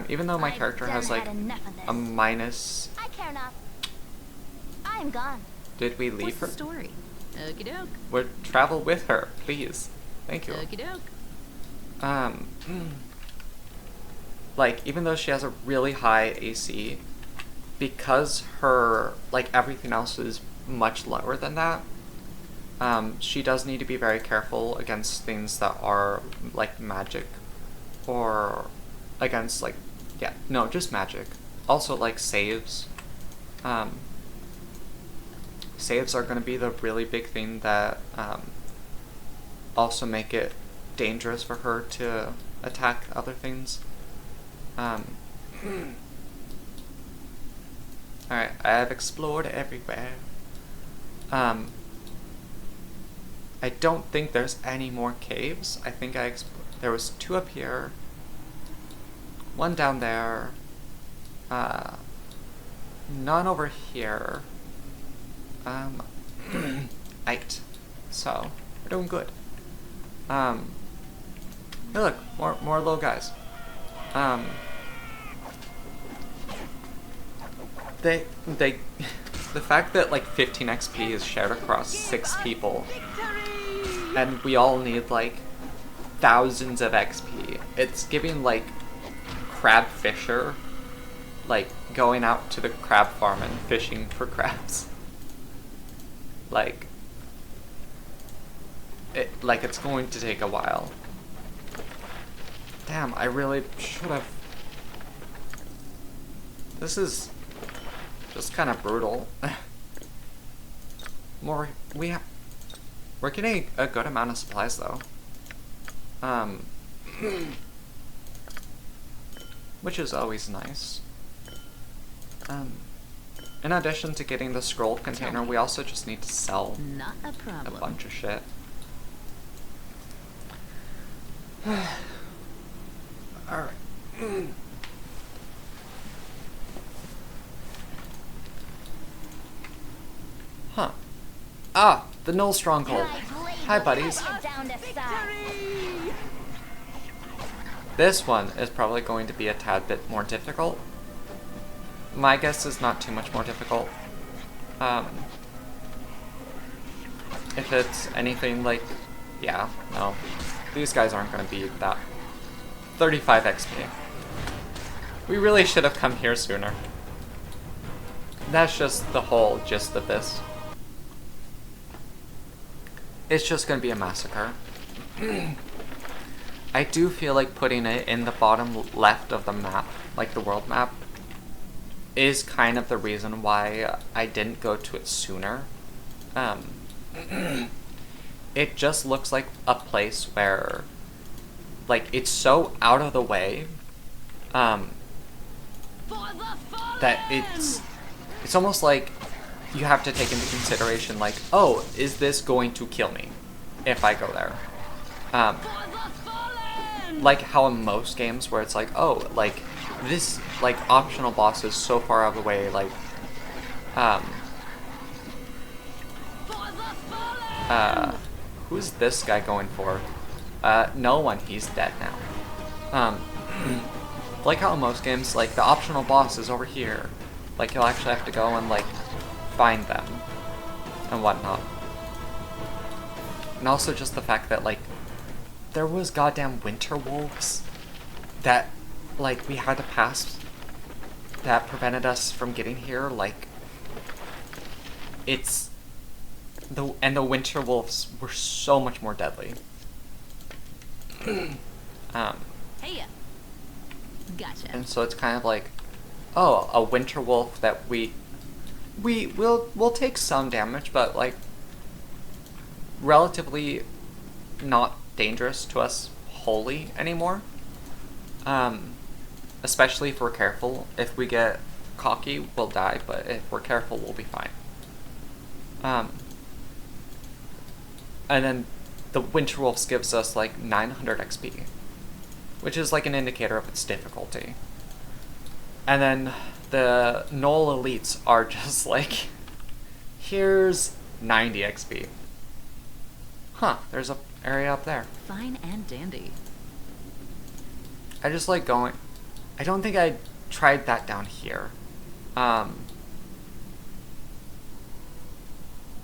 Even though my I've character done has, like, had enough of this. a minus. I care not. I am gone. Did we leave What's her? the story? Okie doke. Would travel with her, please. Thank you. Okie doke. Like, even though she has a really high AC, because her, like, everything else is much lower than that, she does need to be very careful against things that are, like, magic, or against, like, yeah, no, just magic. Also, like, saves. Saves are going to be the really big thing that also make it dangerous for her to attack other things. Alright, I have explored everywhere. I don't think there's any more caves. I think there was 2 up here, 1 down there, none over here. Eight. So we're doing good. Hey, look, more little guys. The fact that, like, 15 XP is shared across 6 people, and we all need, like, thousands of XP. It's giving, like, crab fisher, like, going out to the crab farm and fishing for crabs. Like, it's going to take a while. Damn, I really should have. This is just kind of brutal. We're getting a good amount of supplies though. Which is always nice. In addition to getting the scroll container, we also just need to sell Not a a problem. bunch of shit. Alright. Huh. Ah, the Null Stronghold. Hi, buddies. Down to size. This one is probably going to be a tad bit more difficult. My guess is not too much more difficult. If it's anything like, yeah, no. These guys aren't going to be that. 35 XP. We really should have come here sooner. That's just the whole gist of this. It's just going to be a massacre. I do feel like putting it in the bottom left of the map, like the world map, is kind of the reason why I didn't go to it sooner. It just looks like a place where, like, it's so out of the way, that it's almost like you have to take into consideration, like, oh, is this going to kill me if I go there? Like how in most games where it's like, oh, like, this, like, optional boss is so far out of the way, like, who's this guy going for? No one, he's dead now. Like how in most games, like, the optional boss is over here. Like, you'll actually have to go and, like, find them and whatnot. And also just the fact that, like, there was goddamn winter wolves that, like, we had to pass that prevented us from getting here. Like, it's the winter wolves were so much more deadly. Hey, gotcha. And so it's kind of like, oh, a winter wolf that we'll take some damage, but, like, relatively not dangerous to us wholly anymore. Especially if we're careful. If we get cocky, we'll die, but if we're careful, we'll be fine. And then the Winter Wolves gives us like 900 XP, which is like an indicator of its difficulty. And then the Knoll Elites are just like, here's 90 XP. Huh, there's a area up there. Fine and dandy. I just like going. I don't think I tried that down here.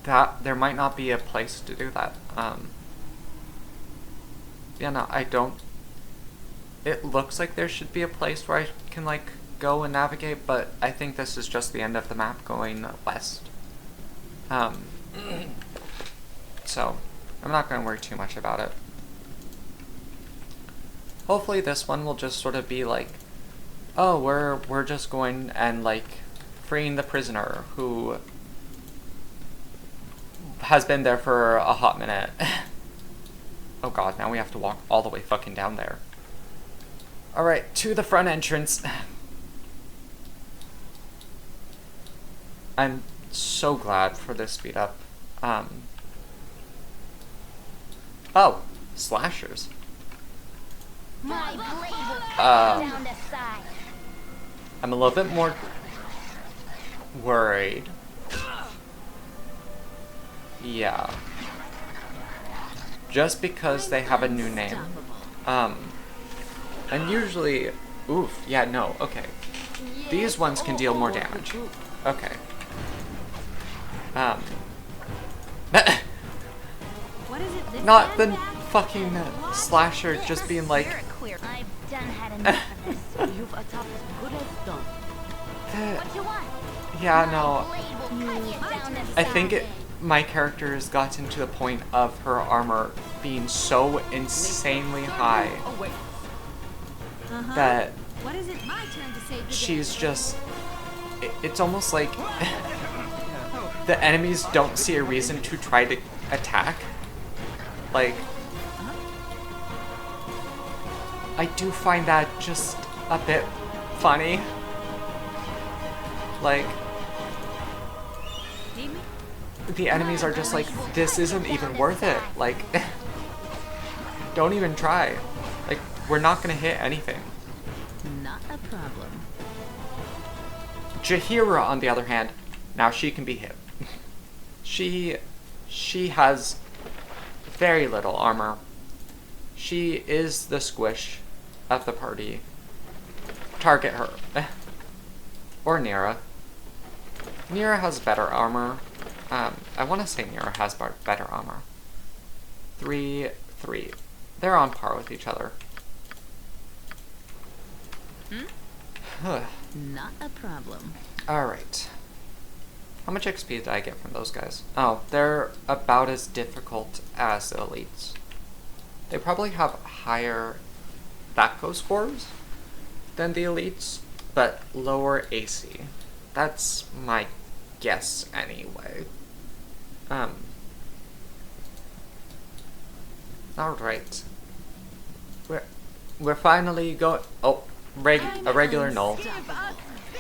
That there might not be a place to do that. Yeah, no, I don't. It looks like there should be a place where I can like go and navigate, but I think this is just the end of the map going west. So I'm not going to worry too much about it. Hopefully this one will just sort of be like, oh, we're just going and like freeing the prisoner who has been there for a hot minute. Oh god, now we have to walk all the way fucking down there. Alright, to the front entrance. I'm so glad for this speed up. Oh, slashers. My blade will cut down the side. I'm a little bit more worried. Yeah. Just because they have a new name. And usually, oof, yeah, no, okay. These ones can deal more damage. Okay. What is it? Not the fucking slasher just being like, I've done had enough of this. You've attacked good as done. What you want? yeah, no. Blade will cut you down the I side. think my character has gotten to the point of her armor being so insanely high that What is it my turn to save the day? she's just, it's almost like the enemies don't see a reason to try to attack. Like, I do find that just a bit funny. Like, Need me? the enemies are just like, this isn't even worth it. Like, don't even try. Like, we're not gonna hit anything. Not a problem. Jahira, on the other hand, now she can be hit. She has very little armor. She is the squish of the party. Target her. Or Nira. Nira has better armor. I want to say Nira has better armor. 3, 3. They're on par with each other. Not a problem. Alright. How much XP did I get from those guys? Oh, they're about as difficult as the elites. They probably have higher THACO scores than the elites, but lower AC. That's my guess anyway. Alright. We're finally going. Oh, a regular null.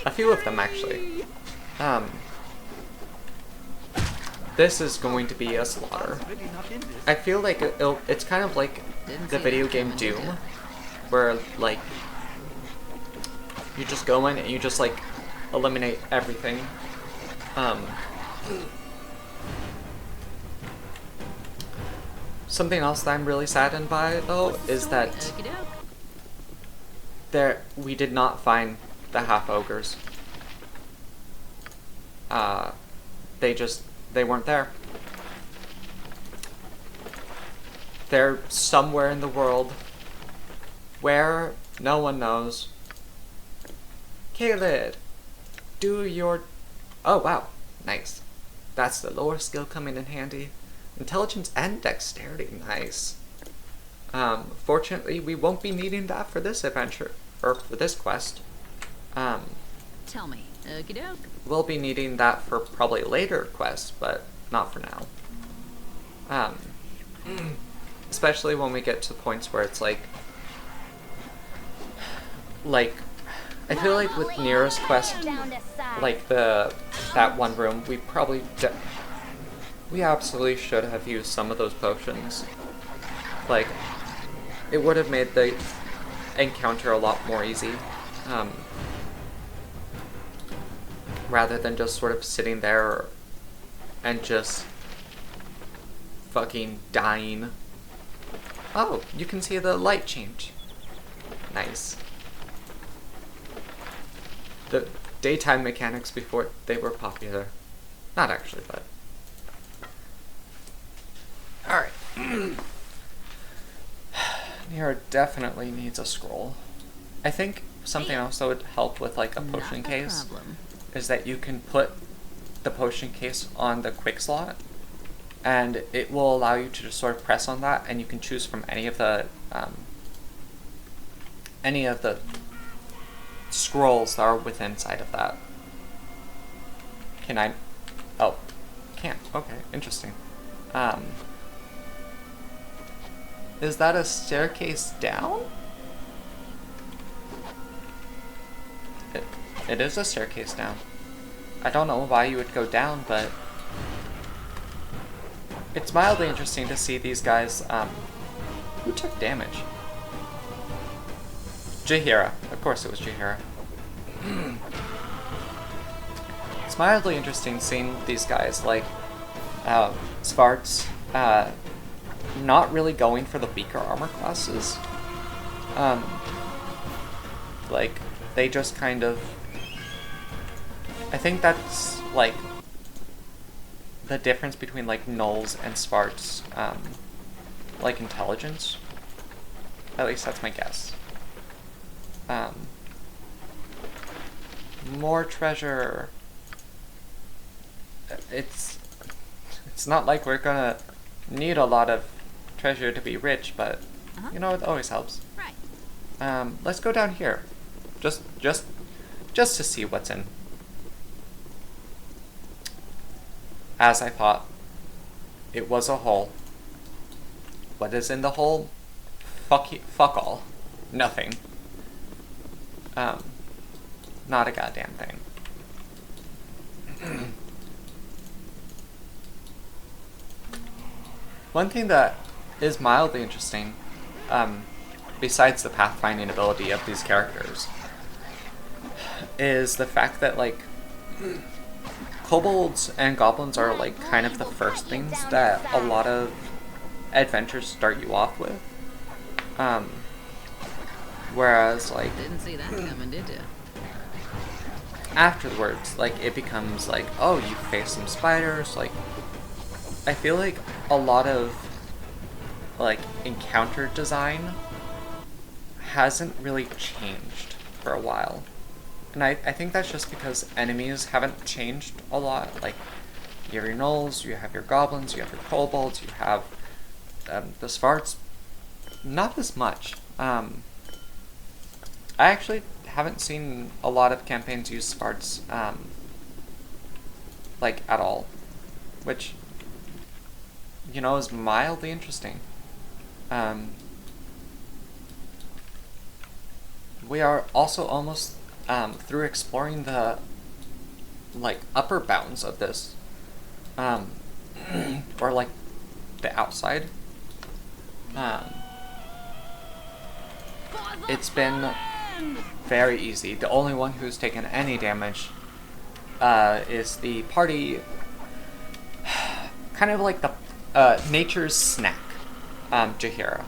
A few of them actually. this is going to be a slaughter. Really not in this. I feel like it's kind of like Didn't the see video that game coming, did Doom, ya? where like you just go in and you just like eliminate everything. Something else that I'm really saddened by though is that Okey-doke. we did not find the half ogres. They weren't there. They're somewhere in the world. Where? No one knows. Kaled, do your... Oh, wow. Nice. That's the lower skill coming in handy. Intelligence and dexterity. Nice. Fortunately, we won't be needing that for this adventure. Or for this quest. Tell me, okey-doke. We'll be needing that for probably later quests, but not for now. Especially when we get to points where it's like, I feel like with Nero's quest, like that one room, we probably we absolutely should have used some of those potions. Like, it would have made the encounter a lot more easy, rather than just sort of sitting there and just fucking dying. Oh, you can see the light change. Nice. The daytime mechanics before they were popular. Not actually, but... Alright. Nero definitely needs a scroll. I think something else that would help with like a potion Not a case problem. is that you can put the potion case on the quick slot, and it will allow you to just sort of press on that, and you can choose from any of the scrolls that are within inside of that. Can I? Oh, can't. Okay, interesting. Is that a staircase down? It is a staircase down. I don't know why you would go down, but it's mildly interesting to see these guys, who took damage? Jaheira. Of course it was Jaheira. It's mildly interesting seeing these guys, like, Svarts, not really going for the weaker armor classes. Like, they just kind of... I think that's, like, the difference between, like, Gnolls and Svarts, like, intelligence. At least that's my guess. More treasure. It's not like we're gonna need a lot of treasure to be rich, but, you know, it always helps. Right. Let's go down here. Just to see what's in. As I thought, it was a hole. What is in the hole? Fuck all. Nothing. Not a goddamn thing. One thing that is mildly interesting, besides the pathfinding ability of these characters, is the fact that, like, kobolds and goblins are, like, kind of the first things that a lot of adventures start you off with. Whereas, like, Didn't see that coming, did ya? afterwards, like, it becomes like, oh, you face some spiders. Like, I feel like a lot of, like, encounter design hasn't really changed for a while. And I think that's just because enemies haven't changed a lot. Like, you have your gnolls, you have your goblins, you have your kobolds, you have the Svarts. Not as much. I actually haven't seen a lot of campaigns use Svarts, like, at all. Which, you know, is mildly interesting. We are also almost through exploring the, like, upper bounds of this. or like the outside, it's been very easy. The only one who's taken any damage is the party, kind of like the nature's snack, Jaheira.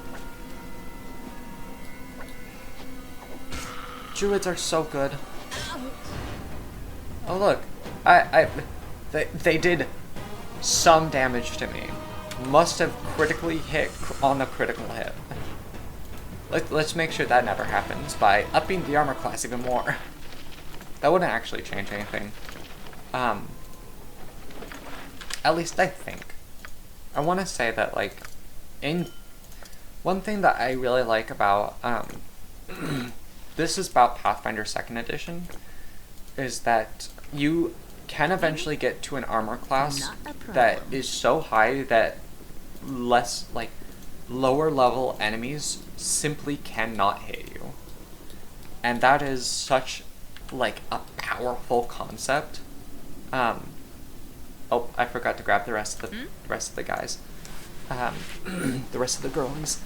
Druids are so good. Oh look, they did some damage to me. Must have critically hit on the critical hit. Let's make sure that never happens by upping the armor class even more. That wouldn't actually change anything. At least I think. I want to say that, like, one thing that I really like about, this is about Pathfinder 2nd Edition, is that you can eventually get to an armor class that is so high that lower level enemies simply cannot hit you. And that is such, like, a powerful concept. Oh, I forgot to grab the rest of the guys. The rest of the girlies.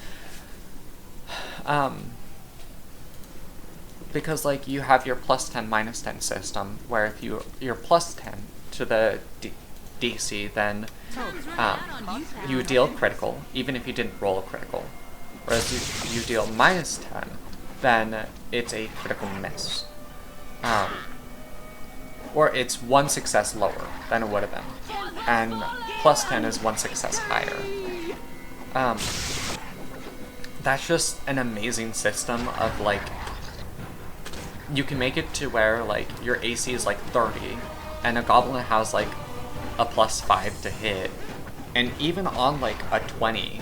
Because, like, you have your +10, -10 system, where if you're +10 to the DC, then you deal critical, even if you didn't roll a critical. Whereas if you deal -10, then it's a critical miss. Or it's one success lower than it would have been. And +10 is one success higher. That's just an amazing system of, like, you can make it to where, like, your AC is like 30, and a goblin has, like, a +5 to hit, and even on, like, a 20,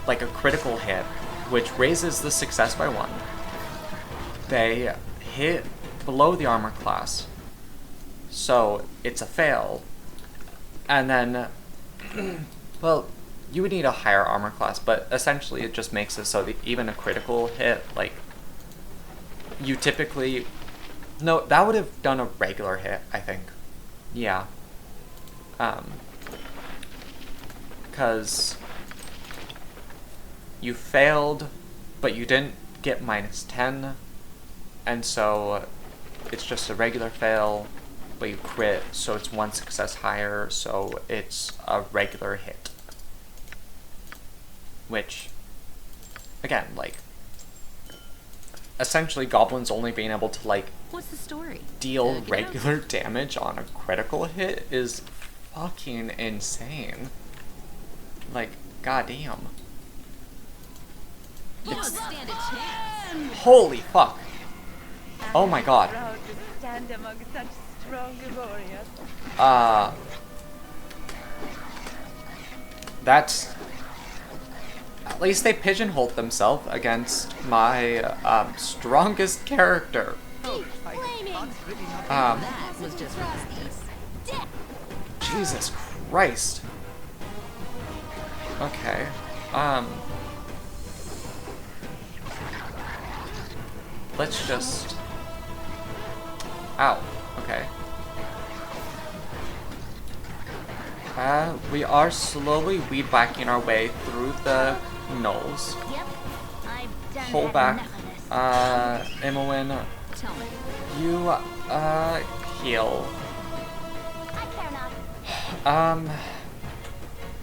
like a critical hit, which raises the success by 1, they hit below the armor class, so it's a fail, and then, well, you would need a higher armor class, but essentially it just makes it so that even a critical hit, like, you typically, no, that would have done a regular hit, I think. Yeah. Because you failed, but you didn't get -10, and so it's just a regular fail, but you crit, so it's one success higher, so it's a regular hit. Which, again, like, essentially goblins only being able to, like, What's the story? deal regular damage on a critical hit is fucking insane. Like, goddamn. Won't stand a chance. Holy fuck. Oh my god. Proud to stand among such strong warriors. That's... At least they pigeonholed themselves against my, strongest character. That was just Jesus Christ. Okay. Let's just... Ow. Okay. We are slowly weed whacking our way through the gnolls. Yep. I've done Pull had back. enough of this. Imowen, Tell me. you, heal. I care not.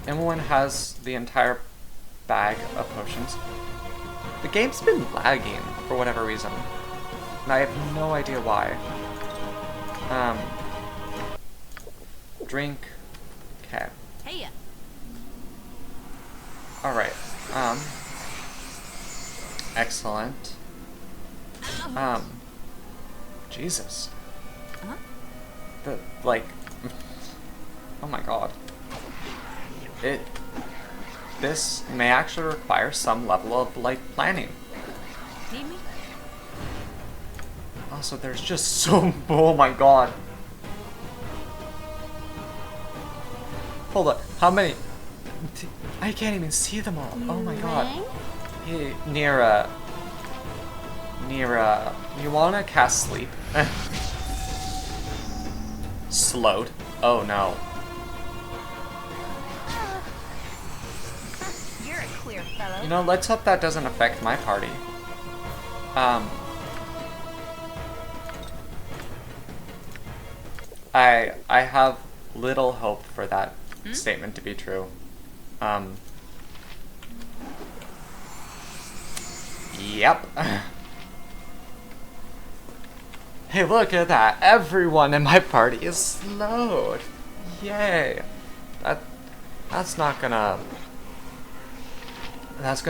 Imowen has the entire bag of potions. The game's been lagging for whatever reason, and I have no idea why. Drink. Okay. Hey, Alright. Excellent. Jesus. Huh? Like, oh my god. This may actually require some level of, like, planning. need me? Also, there's just so, oh my god. Hold up, how many? I can't even see them all. Oh my god. Hey, Nira, you wanna cast sleep? Slowed. Oh no. fellow. You know, let's hope that doesn't affect my party. I have little hope for that statement to be true. Yep. Hey, look at that. Everyone in my party is slowed. Yay. That's gonna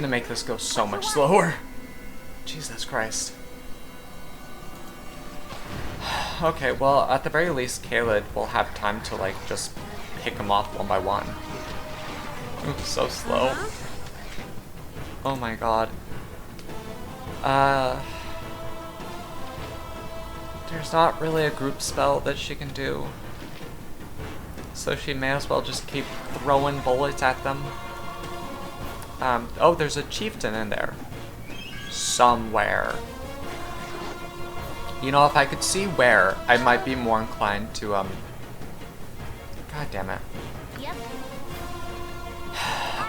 make this go so much slower. Jesus Christ. Okay, well, at the very least, Caleb will have time to, like, just pick them off one by one. Oops, so slow. Oh my god. There's not really a group spell that she can do. So she may as well just keep throwing bullets at them. Oh, there's a chieftain in there. Somewhere. You know, if I could see where, I might be more inclined to, God damn it. Yep.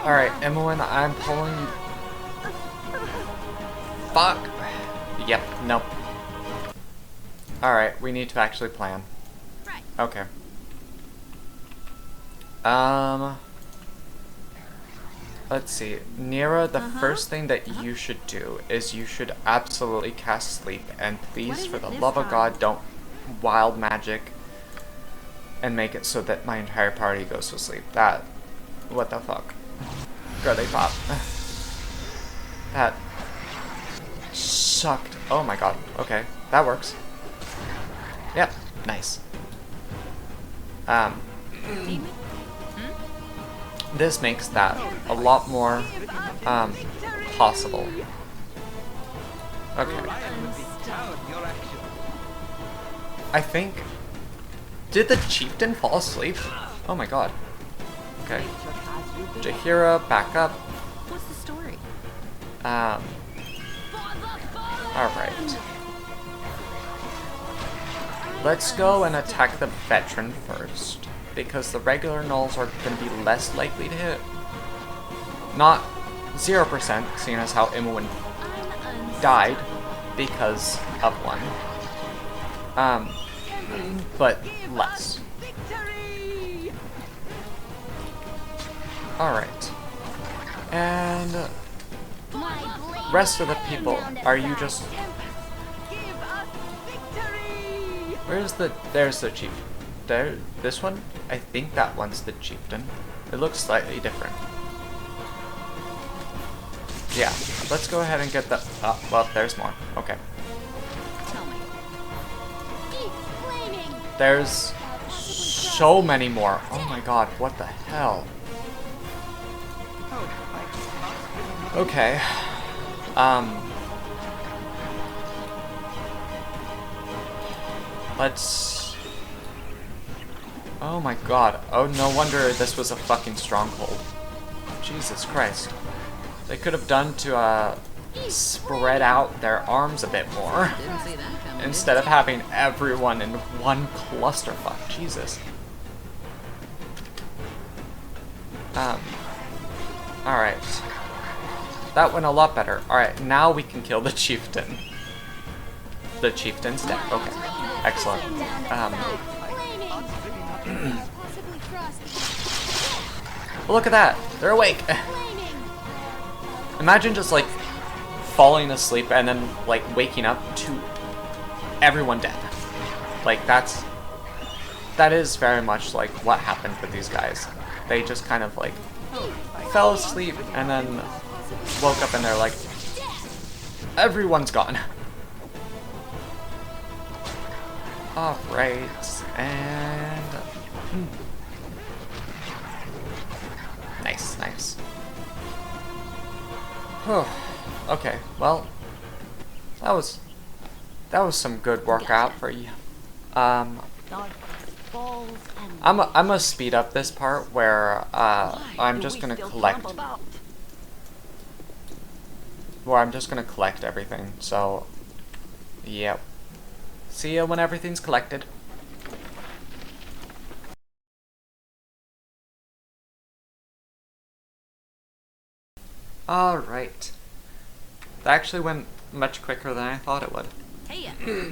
Alright, Emmeline, I'm pulling you. Fuck. Yep, nope. Alright, we need to actually plan. Right. Okay. Let's see. Nira, the first thing that you should do is you should absolutely cast sleep. And please, for the love of God, don't wild magic and make it so that my entire party goes to sleep. That, what the fuck? Girly pop. That sucked. Oh my god. Okay, that works. Yep, nice. This makes that a lot more possible. Okay. I think. Did the chieftain fall asleep? Oh my god. Okay. Jahira, back up. What's the story? Alright. Let's go and attack the veteran first, because the regular gnolls are going to be less likely to hit. Not 0%, seeing as how Imoen died because of one. But less. Alright. And rest of the people, are you just... there's the chief. There, this one? I think that one's the chieftain. It looks slightly different. Yeah, let's go ahead and get the, oh, well, there's more. Okay. Tell me. There's so many more. Oh my god, what the hell? Okay. Let's... Oh my god. Oh, no wonder this was a fucking stronghold. Jesus Christ. They could have done to, spread out their arms a bit more. Didn't see that coming. Instead of having everyone in one clusterfuck. Jesus. Alright. That went a lot better. Alright, now we can kill the chieftain. The chieftain's dead. Okay. Excellent. Look at that! They're awake! Imagine just, like, falling asleep and then, like, waking up to everyone dead. Like, that is very much, like, what happened with these guys. They just kind of, like, fell asleep and then woke up and they're like, everyone's gone. Alright, and... Nice, nice. Whew. Okay, well, that was some good workout for you. I'm gonna speed up this part where I'm just gonna collect everything. So, yep. See ya when everything's collected. Alright. That actually went much quicker than I thought it would. Hey,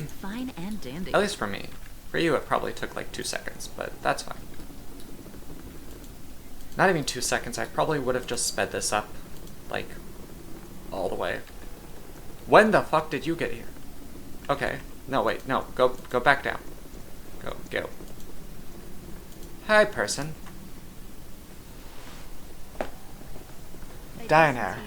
fine and dandy. At least for me. For you, it probably took like 2 seconds, but that's fine. Not even 2 seconds, I probably would have just sped this up, like, all the way. When the fuck did you get here? Okay. No, wait, no. Go back down. Go. Hi, person. Diner.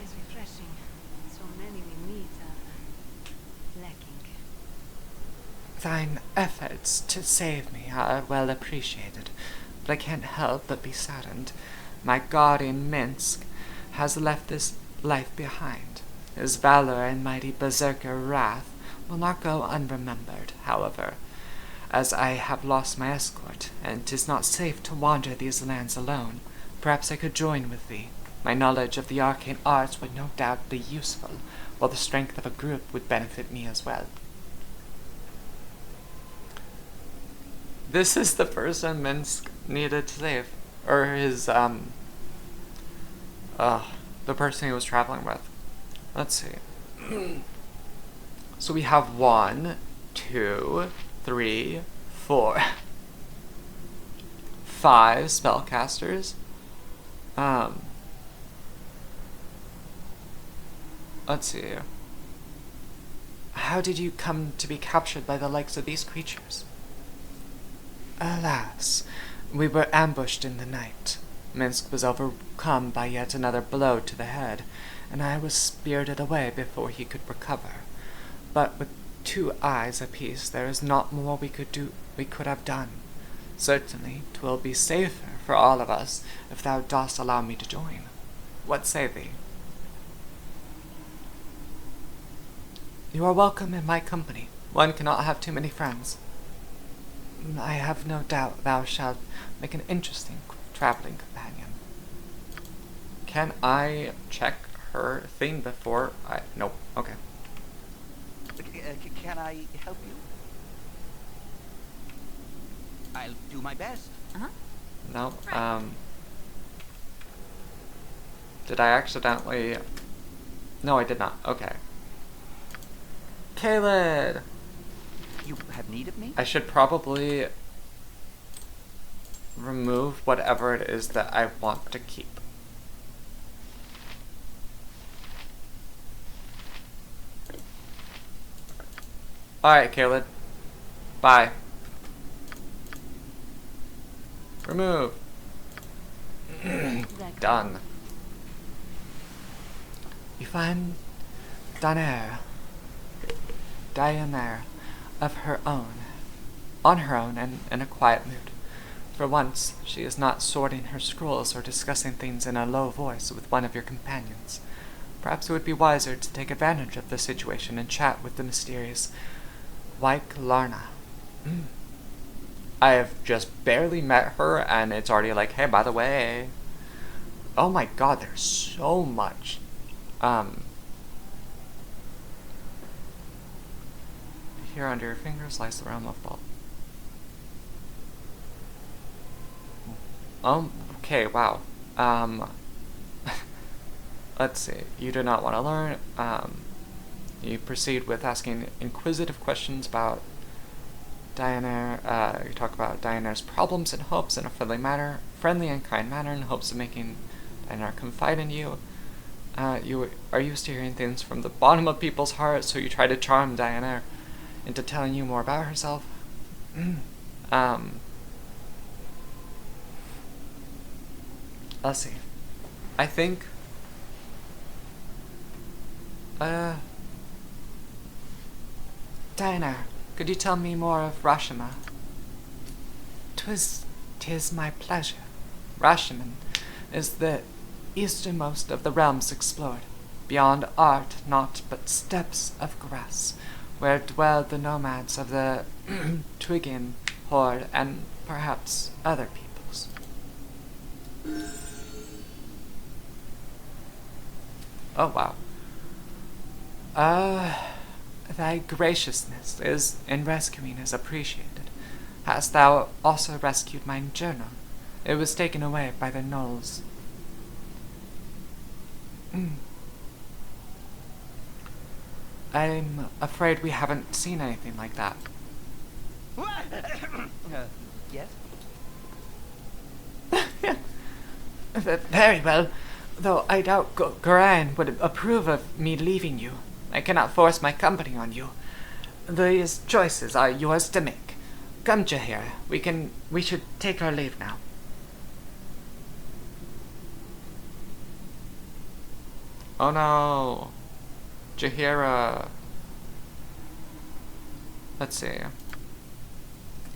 Thine efforts to save me are well appreciated, but I can't help but be saddened. My guardian Minsk has left this life behind. His valor and mighty berserker wrath will not go unremembered, however, as I have lost my escort, and 'tis not safe to wander these lands alone. Perhaps I could join with thee. My knowledge of the arcane arts would no doubt be useful, while the strength of a group would benefit me as well. This is the person Minsk needed to save. Or his, the person he was traveling with. Let's see. So we have 1, 2, 3, 4, 5 spellcasters. Let's see. How did you come to be captured by the likes of these creatures? Alas, we were ambushed in the night. Minsk was overcome by yet another blow to the head, and I was spirited away before he could recover. But with 2 eyes apiece, there is not more we could have done. Certainly, 'twill be safer for all of us if thou dost allow me to join. What say thee? You are welcome in my company. One cannot have too many friends. I have no doubt thou shalt make an interesting traveling companion. Can I check her thing before I... Nope. Okay. Can I help you? I'll do my best. No. Did I accidentally... No, I did not. Okay. Caled! You have need of me? I should probably remove whatever it is that I want to keep. Alright, Caled. Bye. Remove. Done. You find Daenerys of her own, on her own and in a quiet mood. For once, she is not sorting her scrolls or discussing things in a low voice with one of your companions. Perhaps it would be wiser to take advantage of the situation and chat with the mysterious Wyke Larna. I have just barely met her and it's already like, hey, by the way. Oh my god, there's so much. Here under your fingers lies the realm of Baldur. Okay, wow. Let's see. You do not want to learn. You proceed with asking inquisitive questions about Daenerys. You talk about Daenerys' problems and hopes in a friendly and kind manner, in hopes of making Daenerys confide in you. You are used to hearing things from the bottom of people's hearts, so you try to charm Daenerys into telling you more about herself. Let's see. I think Daenerys, could you tell me more of Rashomon? 'Tis my pleasure. Rashomon is the easternmost of the realms explored. Beyond art naught but steppes of grass, where dwell the nomads of the Twigian horde and perhaps other peoples. Oh wow. Thy graciousness in rescuing is appreciated. Hast thou also rescued mine journal? It was taken away by the gnolls. I'm afraid we haven't seen anything like that. Yes? Very well, though I doubt Goran would approve of me leaving you. I cannot force my company on you. These choices are yours to make. Come, Jahir, we should take our leave now. Oh no. Jahira. Let's see.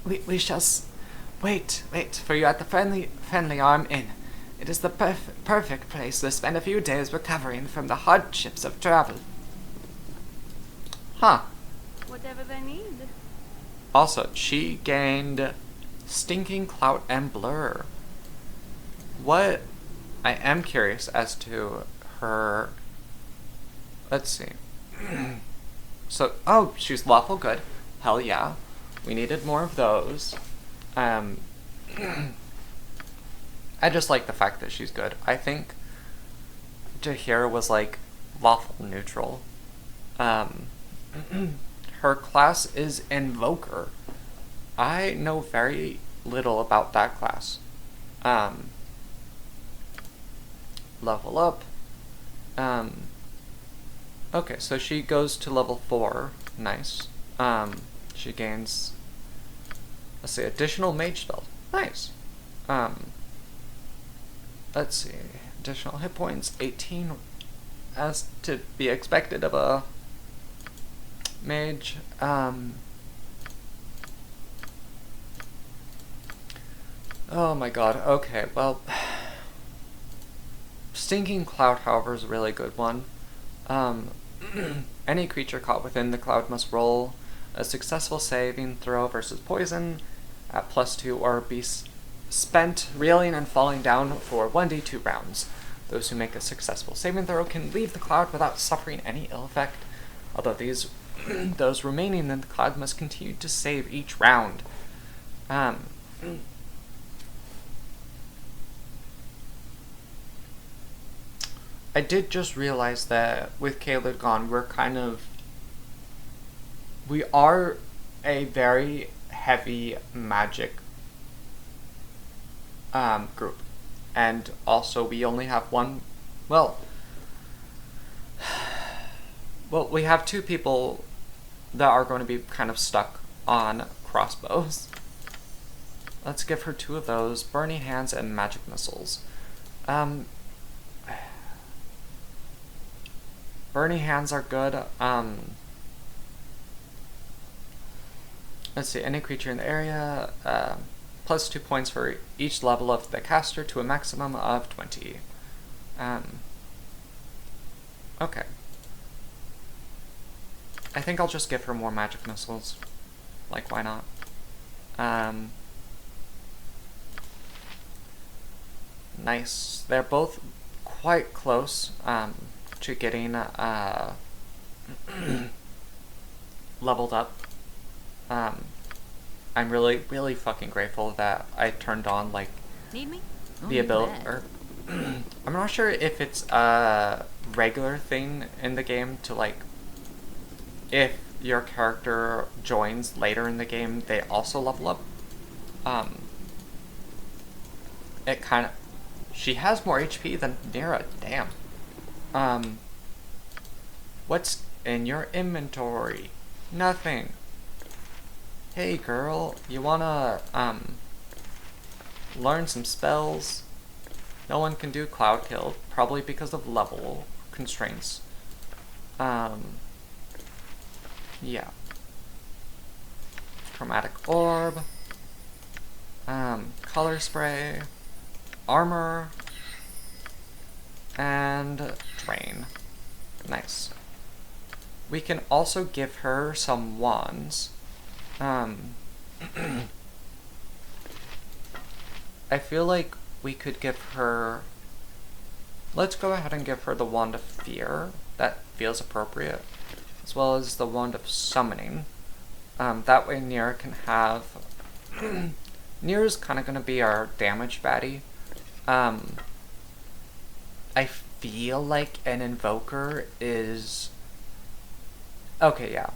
We shall wait for you at the friendly arm inn. It is the perfect place to spend a few days recovering from the hardships of travel. Huh. Whatever they need. Also, she gained Stinking Clout and Blur. What? I am curious as to her. Let's see. So, oh, she's lawful good. Hell yeah. We needed more of those. I just like the fact that she's good. I think Jahira was like lawful neutral. Her class is Invoker. I know very little about that class. Level up. Okay, so she goes to level 4. Nice. She gains, let's see, additional mage spell. Nice. Let's see, additional hit points, 18, as to be expected of a mage. Oh my god, okay, well, Stinking Cloud, however, is a really good one. Any creature caught within the cloud must roll a successful saving throw versus poison at +2 or be spent reeling and falling down for 1d2 rounds. Those who make a successful saving throw can leave the cloud without suffering any ill effect, although those remaining in the cloud must continue to save each round. I did just realize that with Caelid gone, we are a very heavy magic group. And also we only have one, well, we have 2 people that are going to be kind of stuck on crossbows. Let's give her 2 of those, Burning Hands and Magic Missiles. Burning Hands are good. Let's see, any creature in the area, +2 points for each level of the caster to a maximum of 20. Okay. I think I'll just give her more magic missiles. Like, why not? Nice. They're both quite close, to getting, leveled up. I'm really, really fucking grateful that I turned on, like, Need me? the ability, or, I'm not sure if it's a regular thing in the game to, like, if your character joins later in the game, they also level up. It kind of, she has more HP than Nira, damn. What's in your inventory? Nothing. Hey girl, you wanna, learn some spells? No one can do Cloud Kill, probably because of level constraints. Yeah. Chromatic Orb. Color Spray. Armor. And Drain. Nice. We can also give her some wands. I feel like we could give her... Let's go ahead and give her the Wand of Fear. That feels appropriate. As well as the Wand of Summoning. That way Nira can have... Nira's kind of going to be our damage baddie. I feel like an Invoker is Okay, yeah.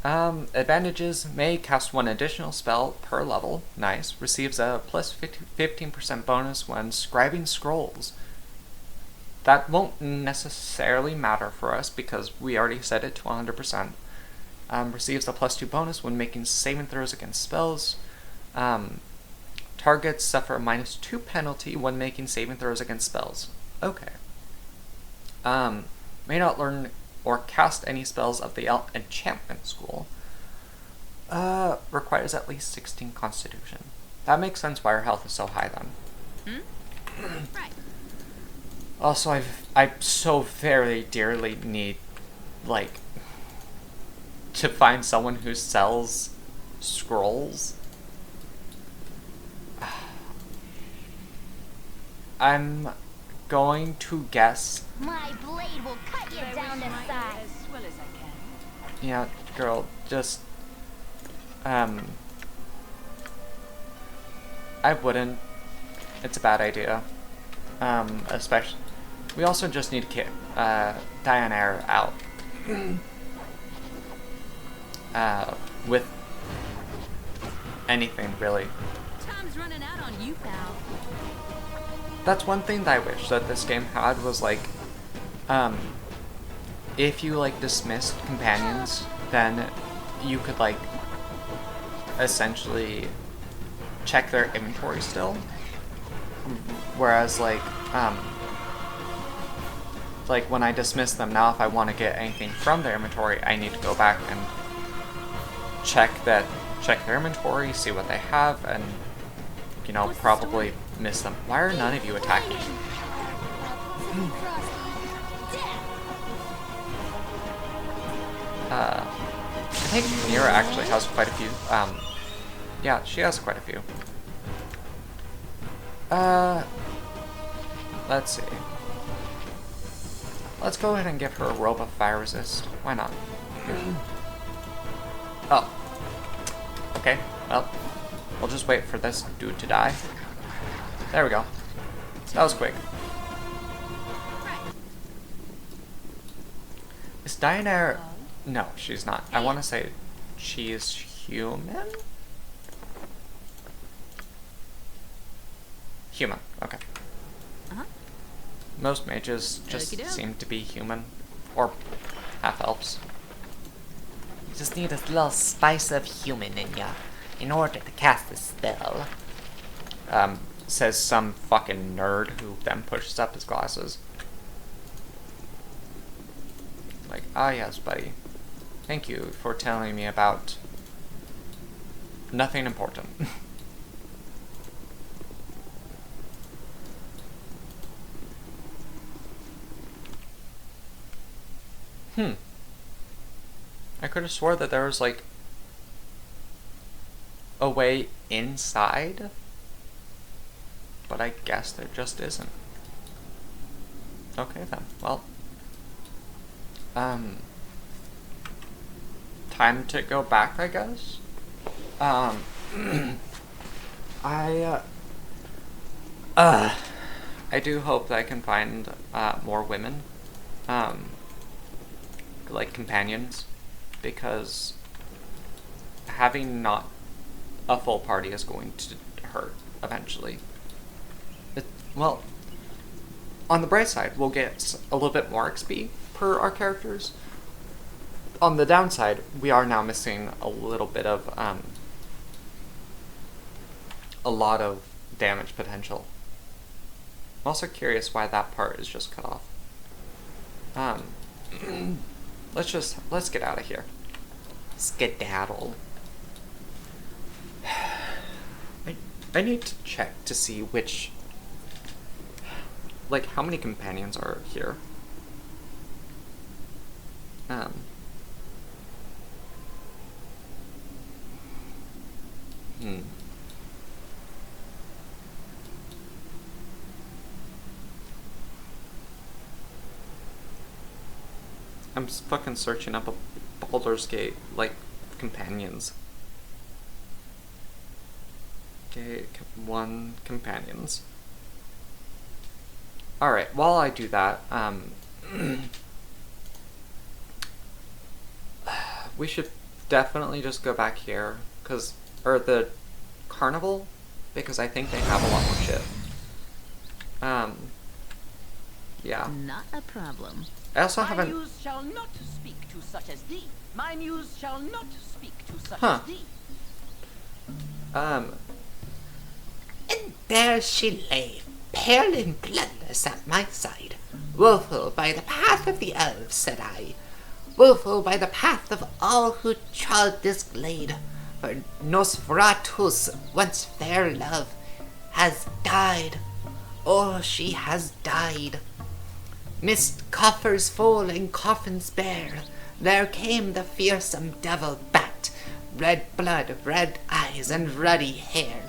Advantages: may cast one additional spell per level. Nice. Receives a plus 15% bonus when scribing scrolls. That won't necessarily matter for us because we already set it to 100%. Receives a plus 2 bonus when making saving throws against spells. Targets suffer a minus 2 penalty when making saving throws against spells. Okay. May not learn or cast any spells of the enchantment school. Requires at least 16 constitution. That makes sense why her health is so high then. Right. Also, I so very dearly need, like, to find someone who sells scrolls. I'm going to guess. My blade will cut you down to size. As well as I can. Yeah, girl, just I wouldn't. It's a bad idea. Especially, we also just need to get Dianair out. With anything really. Time's running out on you, pal. That's one thing that I wish that this game had was like, if you like dismissed companions, then you could like essentially check their inventory still. Whereas like when I dismiss them now, if I want to get anything from their inventory, I need to go back and check their inventory, see what they have, and you know, probably miss them. Why are none of you attacking? I think Mira actually has quite a few. Yeah, she has quite a few. Let's see. Let's go ahead and give her a robe of fire resist. Why not? Oh. Okay, well, we'll just wait for this dude to die. There we go. That was quick. Is Dianair... No, she's not. I want to say she's human? Human, okay. Uh-huh. Most mages just Okey-doke. seem to be human. Or half-elves. You just need a little spice of human in ya in order to cast the spell. Says some fucking nerd who then pushes up his glasses. Like, ah yes, buddy. Thank you for telling me about nothing important. I could have swore that there was like a way inside, but I guess there just isn't. Okay then, well, time to go back, I guess. I do hope that I can find more women, like companions, because having not a full party is going to hurt eventually. Well, on the bright side, we'll get a little bit more XP per our characters. On the downside, we are now missing a little bit of, a lot of damage potential. I'm also curious why that part is just cut off. Let's get out of here. Skedaddle. I need to check to see which, like, how many companions are here. I'm fucking searching up a Baldur's Gate, like, companions. Okay, 1 companions. Alright, while I do that, we should definitely just go back here, or the carnival, because I think they have a lot more shit. Yeah. Not a problem. I also My haven't. muse shall not speak to such as thee. My muse shall not speak to such Huh. as thee. And there she lay, pale and bloodless at my side. Woeful by the path of the elves, said I. Woeful by the path of all who trod this glade. For Nosferatus, once fair love, has died. Oh, she has died. Mist coffers full and coffins bare, there came the fearsome devil bat, red blood, red eyes, and ruddy hair,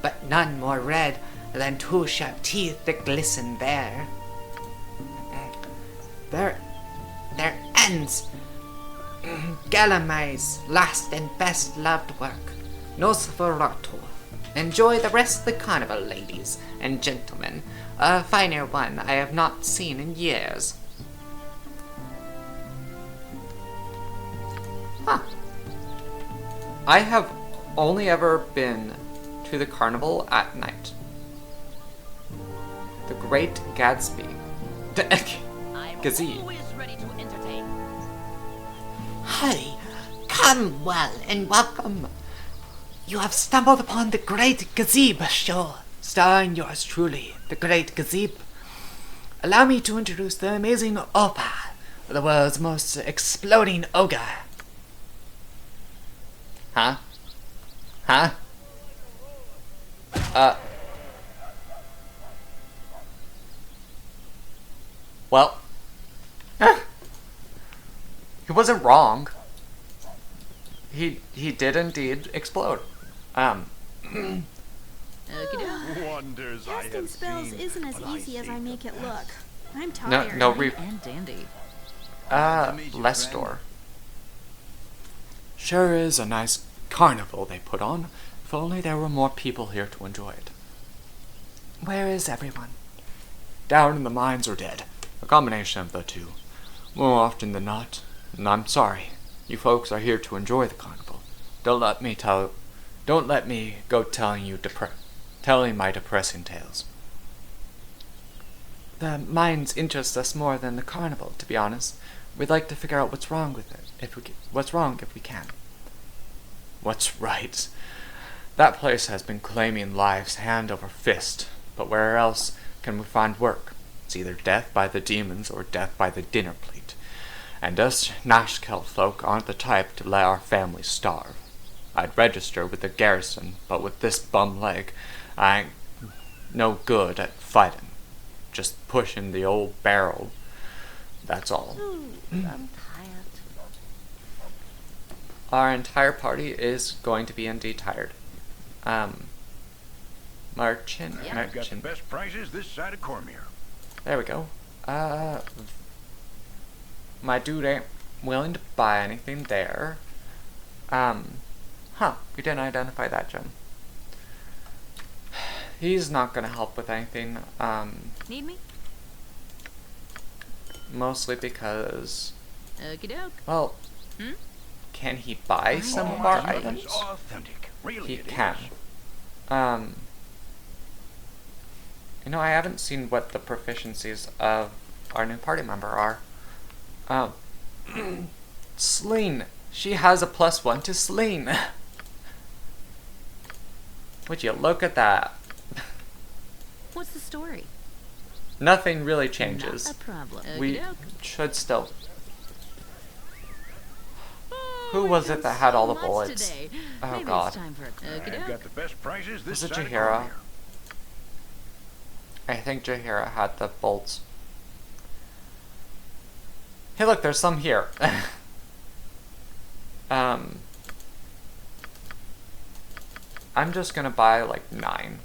but none more red than two sharp teeth that glisten there. There ends Galamay's last and best loved work, Nosferatu. Enjoy the rest of the carnival, ladies and gentlemen. A finer one I have not seen in years. Huh. I have only ever been to the carnival at night. The Great Gatsby. I'm Gazee. always ready to entertain. Hey, come well and welcome. You have stumbled upon the Great Gazebe show, starring yours truly, the Great Gazebe. Allow me to introduce the amazing Opa, the world's most exploding ogre. Huh? Huh? Well. He wasn't wrong. He did indeed explode. Okey-doke. Wonders I Casting have spells seen, isn't as but I easy as say I make it look. I'm No, tired. no And dandy. Lestor. Sure is a nice carnival they put on. If only there were more people here to enjoy it. Where is everyone? Down in the mines or dead. A combination of the two. More often than not. And I'm sorry. You folks are here to enjoy the carnival. Don't let me go telling my depressing tales. The mines interest us more than the carnival, to be honest. We'd like to figure out what's wrong with it. What's wrong if we can. What's right? That place has been claiming lives hand over fist, but where else can we find work? It's either death by the demons or death by the dinner plate. And us Nashkel folk aren't the type to let our families starve. I'd register with the garrison, but with this bum leg, I ain't no good at fighting. Just pushing the old barrel. That's all. I'm tired. Our entire party is going to be indeed tired. Merchant. I've got the best prices this side of Cormier. There we go. My dude ain't willing to buy anything there. We didn't identify that gem. He's not gonna help with anything, Need me? mostly because, Okey-doke. well, can he buy some of our items? It's authentic. Really, He it can. is. You know, I haven't seen what the proficiencies of our new party member are. Sling. She has a +1 to sling. Would you look at that? What's the story? Nothing really changes. Not a problem. We Okey-doke. should still. Who was it that had all the So much bullets? today. Oh, Maybe God. It's time for I've okey-doke. got the best prices this Was it side of Jahira? Cormier. I think Jahira had the bolts. Hey, look, there's some here. I'm just gonna buy like 9.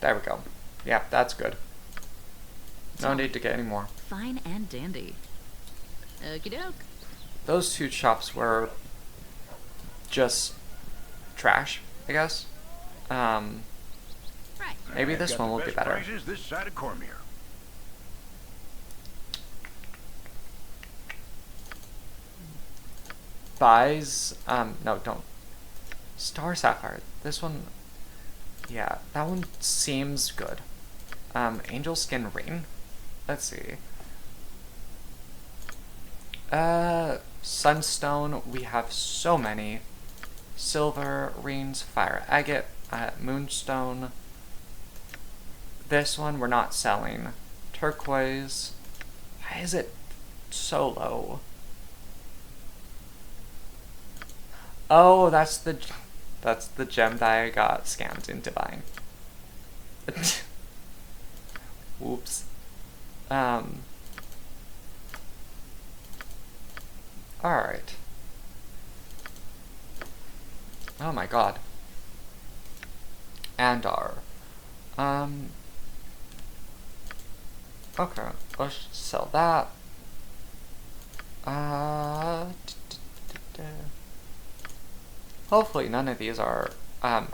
There we go. Yep, that's good. No need to get any more. Fine and dandy. Okey-doke. Those two shops were just trash, I guess. Right. Maybe I've this got one the will be best better. prices this side of Cormier. buys, no, don't. Star Sapphire. This one, yeah, that one seems good. Angel Skin Ring. Let's see. Sunstone, we have so many. Silver Rings, Fire Agate, Moonstone. This one we're not selling. Turquoise. Why is it so low? Oh, that's the gem that I got scammed into buying. Whoops. Alright. Oh my god. Andar. Okay, let's sell that. Hopefully none of these are,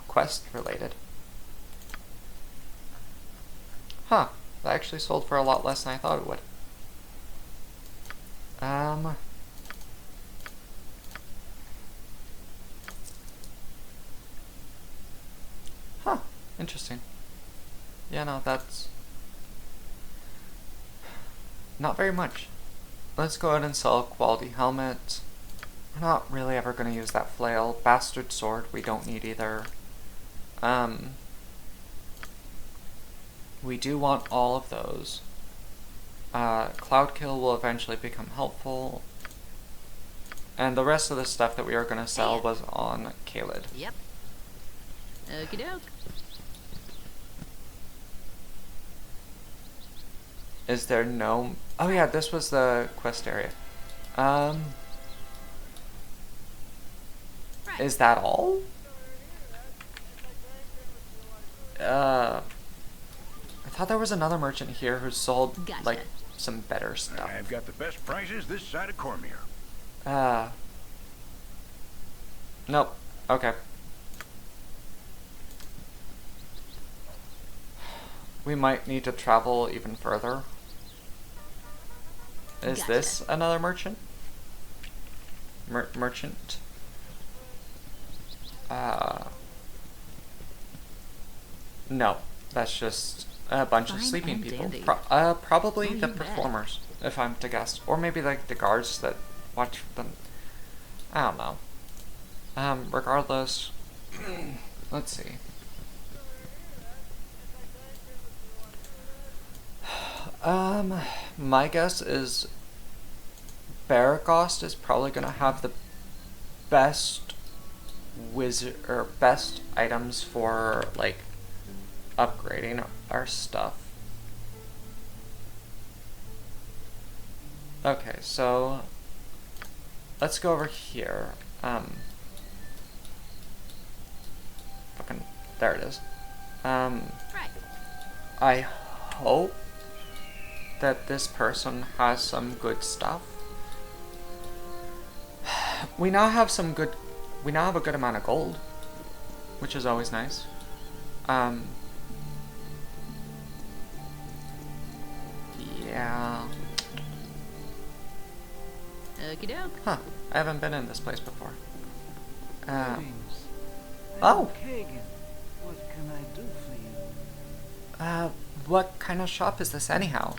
quest related. Huh, that actually sold for a lot less than I thought it would. Huh, interesting. Yeah, no, that's not very much. Let's go ahead and sell a quality helmet. We're not really ever going to use that flail. Bastard sword, we don't need either. We do want all of those. Cloud Kill will eventually become helpful. And the rest of the stuff that we are going to sell was on Kaled. Yep. Okie doke. Is there no... Oh yeah, this was the quest area. Is that all? I thought there was another merchant here who sold, Gotcha. like, some better stuff. I've got the best prices this side of Cormier. Nope. Okay. We might need to travel even further. Is Gotcha. this another merchant? Merchant? No. That's just a bunch of Fine sleeping and people. dandy. Probably Oh, the you bet. performers, if I'm to guess. Or maybe like the guards that watch them. I don't know. Regardless, let's see. My guess is Baragost is probably gonna have the best wizard or best items for like upgrading our stuff. Okay, so let's go over here. Fucking there it is. Right. I hope that this person has some good stuff. We now have a good amount of gold, which is always nice. Yeah. Okie doke. Huh. I haven't been in this place before. Greetings. Oh. Kagan. What can I do for you? What kind of shop is this anyhow?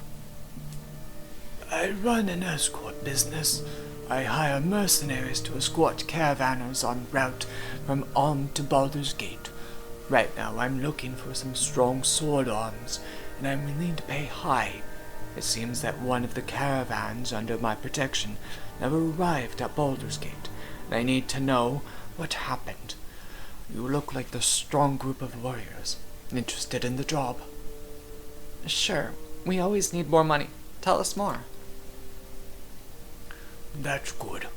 I run an escort business. I hire mercenaries to escort caravanners en route from Ulm to Baldur's Gate. Right now I'm looking for some strong sword arms, and I'm willing to pay high. It seems that one of the caravans under my protection never arrived at Baldur's Gate, and I need to know what happened. You look like the strong group of warriors. Interested in the job? Sure. We always need more money. Tell us more. That's good.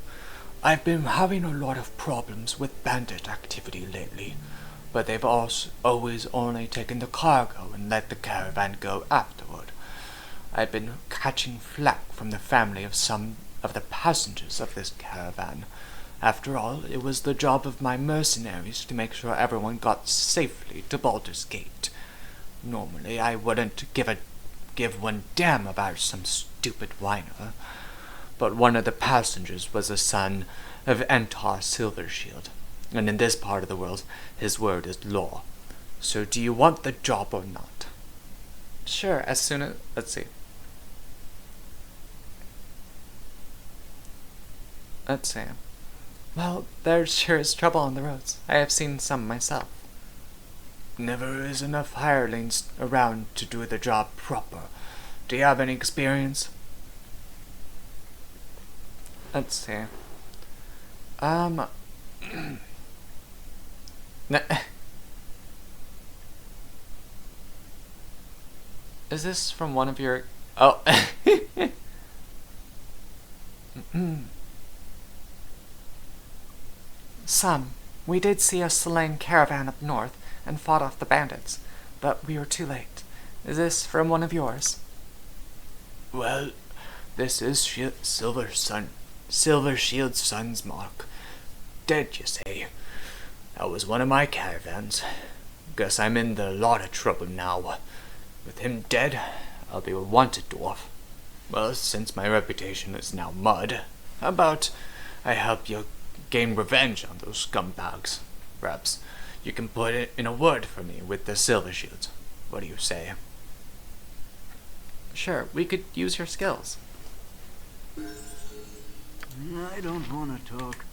I've been having a lot of problems with bandit activity lately, but they've always only taken the cargo and let the caravan go afterward. I've been catching flack from the family of some of the passengers of this caravan. After all, it was the job of my mercenaries to make sure everyone got safely to Baldur's Gate. Normally, I wouldn't give one damn about some stupid whiner. but one of the passengers was a son of Antar Silvershield, and in this part of the world, his word is law. So do you want the job or not? Sure, as soon as... Let's see. Let's see. Well, there sure is trouble on the roads. I have seen some myself. Never is enough hirelings around to do the job proper. Do you have any experience? Let's see. Is this from one of your... Oh. Some. We did see a slain caravan up north and fought off the bandits, but we were too late. Is this from one of yours? Well, this is Silvershield's son's mark. Dead, you say? That was one of my caravans. Guess I'm in a lot of trouble now. With him dead, I'll be a wanted dwarf. Well, since my reputation is now mud, how about I help you gain revenge on those scumbags? Perhaps you can put it in a word for me with the Silvershields. What do you say? Sure, we could use your skills. I don't want to talk.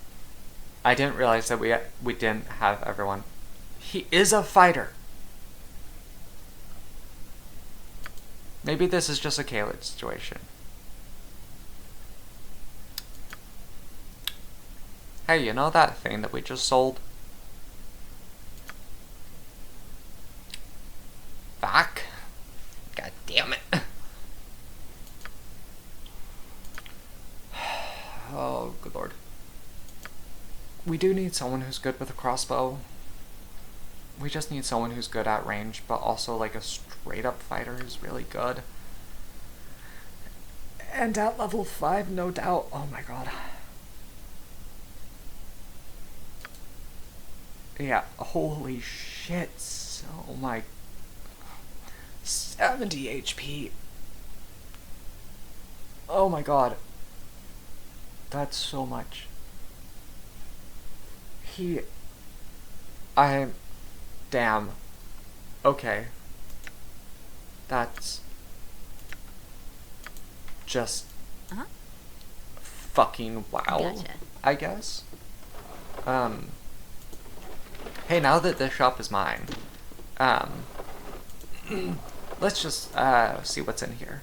I didn't realize that we didn't have everyone. He is a fighter. Maybe this is just a Caleb situation. Hey, you know that thing that we just sold? Back? God damn it. Oh, good lord. We do need someone who's good with a crossbow. We just need someone who's good at range, but also like a straight up fighter who's really good. And at level 5, no doubt. Oh my god. Yeah, holy shit. Oh my... 70 HP. Oh my god. That's so much. Damn. Okay. That's just fucking wow. Gotcha. I guess. Hey, now that the shop is mine, let's just see what's in here.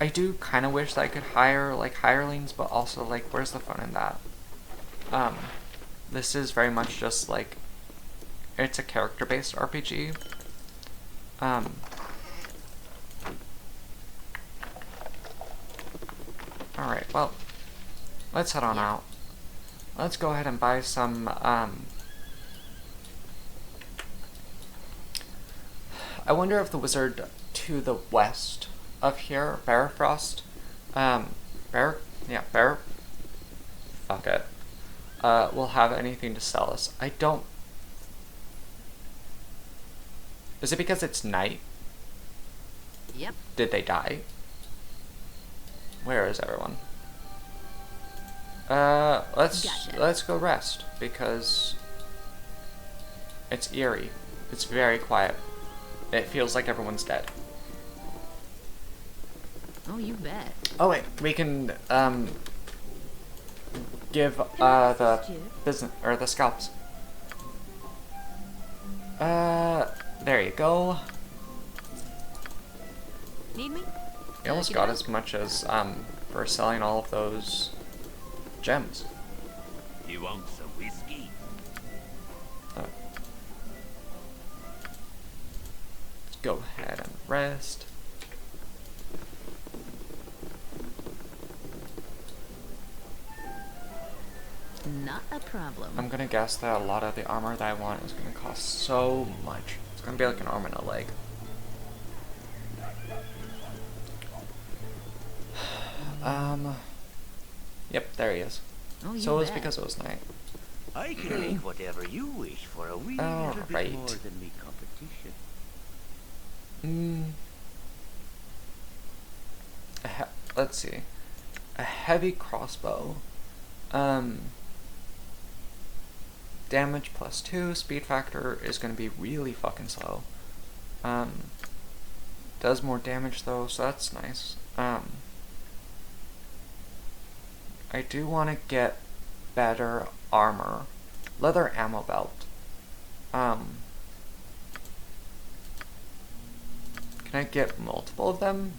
I do kind of wish that I could hire like hirelings, but also like where's the fun in that? This is very much just like it's a character-based RPG. Alright, well, let's head on out. Let's go ahead and buy some, I wonder if the wizard to the west of here, Fuck it, will have anything to sell us. I don't... Is it because it's night? Yep. Did they die? Where is everyone? Let's go rest, because it's eerie. It's very quiet. It feels like everyone's dead. Oh, you bet. Oh wait, we can give the business or the scalps. There you go. Need me? You almost got as much as for selling all of those gems. You want some whiskey? Let's go ahead and rest. Not a problem. I'm gonna guess that a lot of the armor that I want is gonna cost so much. It's gonna be like an arm and a leg. Yep, there he is. Oh, So it was because it was night. I can make whatever you wish for a wee little bit Alright. more than me competition. let's see. A heavy crossbow. Damage +2, speed factor is going to be really fucking slow. Does more damage though, so that's nice. I do want to get better armor. Leather ammo belt. Can I get multiple of them?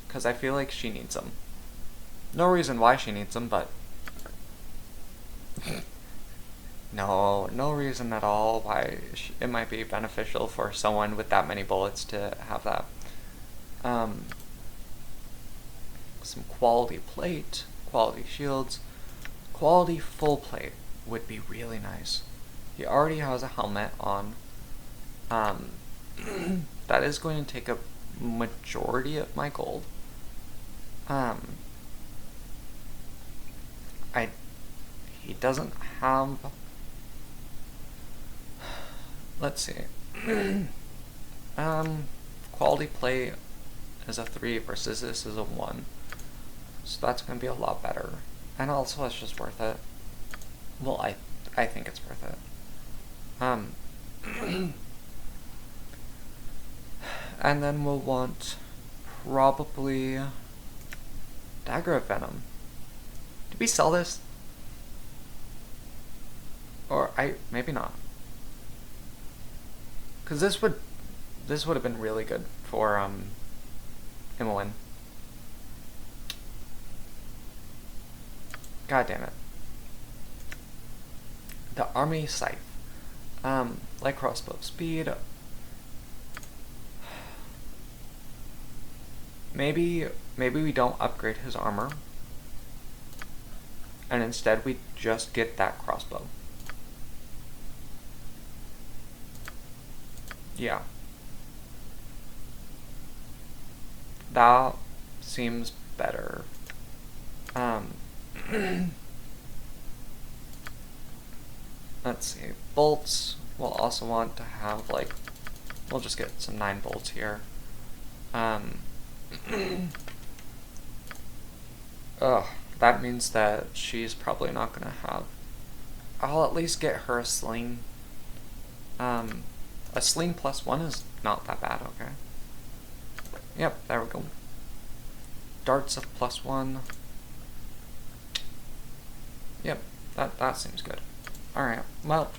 Because I feel like she needs them. No reason why she needs them, but... no reason at all why it might be beneficial for someone with that many bullets to have that. Some quality plate, quality shields, quality full plate would be really nice. He already has a helmet on. That is going to take a majority of my gold. He doesn't have... Let's see. Quality plate is a 3 versus this is a 1. So that's going to be a lot better. And also it's just worth it. Well, I think it's worth it. And then we'll want probably Dagger of Venom. Did we sell this? Or maybe not. Cause this would have been really good for Imoen. God damn it. The army scythe. Light crossbow speed. Maybe we don't upgrade his armor. And instead we just get that crossbow. Yeah. That seems better. Let's see. Bolts, we'll also want to have, like, we'll just get some 9 bolts here. That means that she's probably not gonna have... I'll at least get her a sling. A sling +1 is not that bad, okay? Yep, there we go. Darts of +1. Yep, that seems good. Alright, well...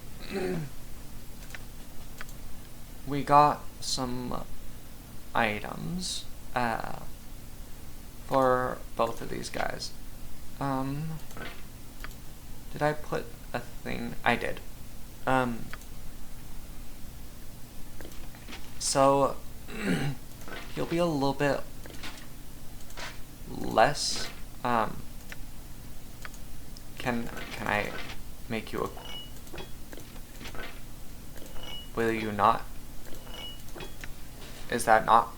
we got some items for both of these guys. Did I put a thing? I did. So he'll be a little bit less. Can I make you a? Will you not? Is that not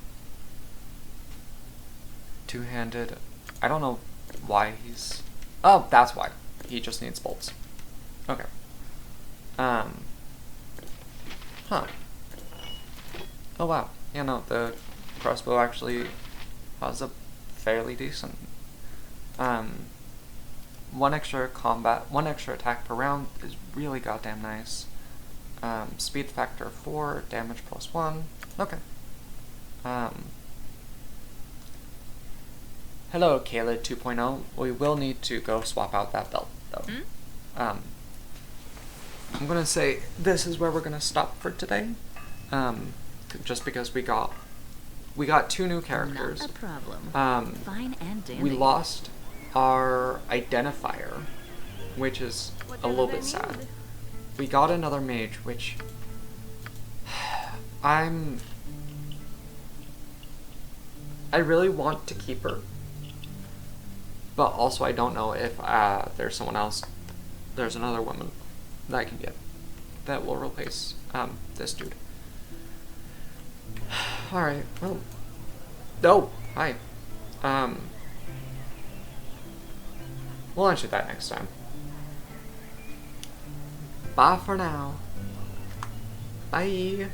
two-handed? I don't know why he's... Oh, that's why. He just needs bolts. Okay. Huh. Oh wow. Yeah, no, the crossbow actually has a fairly decent... one extra attack per round is really goddamn nice. Speed factor 4, damage +1. Okay. Hello, Kayla 2.0. We will need to go swap out that belt, though. I'm gonna say this is where we're gonna stop for today. Just because we got 2 new characters. Not a problem. Fine and dandy. We lost our identifier, which is a little bit sad. We got another mage, which I really want to keep her, but also I don't know if there's someone else. There's another woman that I can get that will replace this dude. All right. Well. Oh, hi. We'll answer that next time. Bye for now. Bye.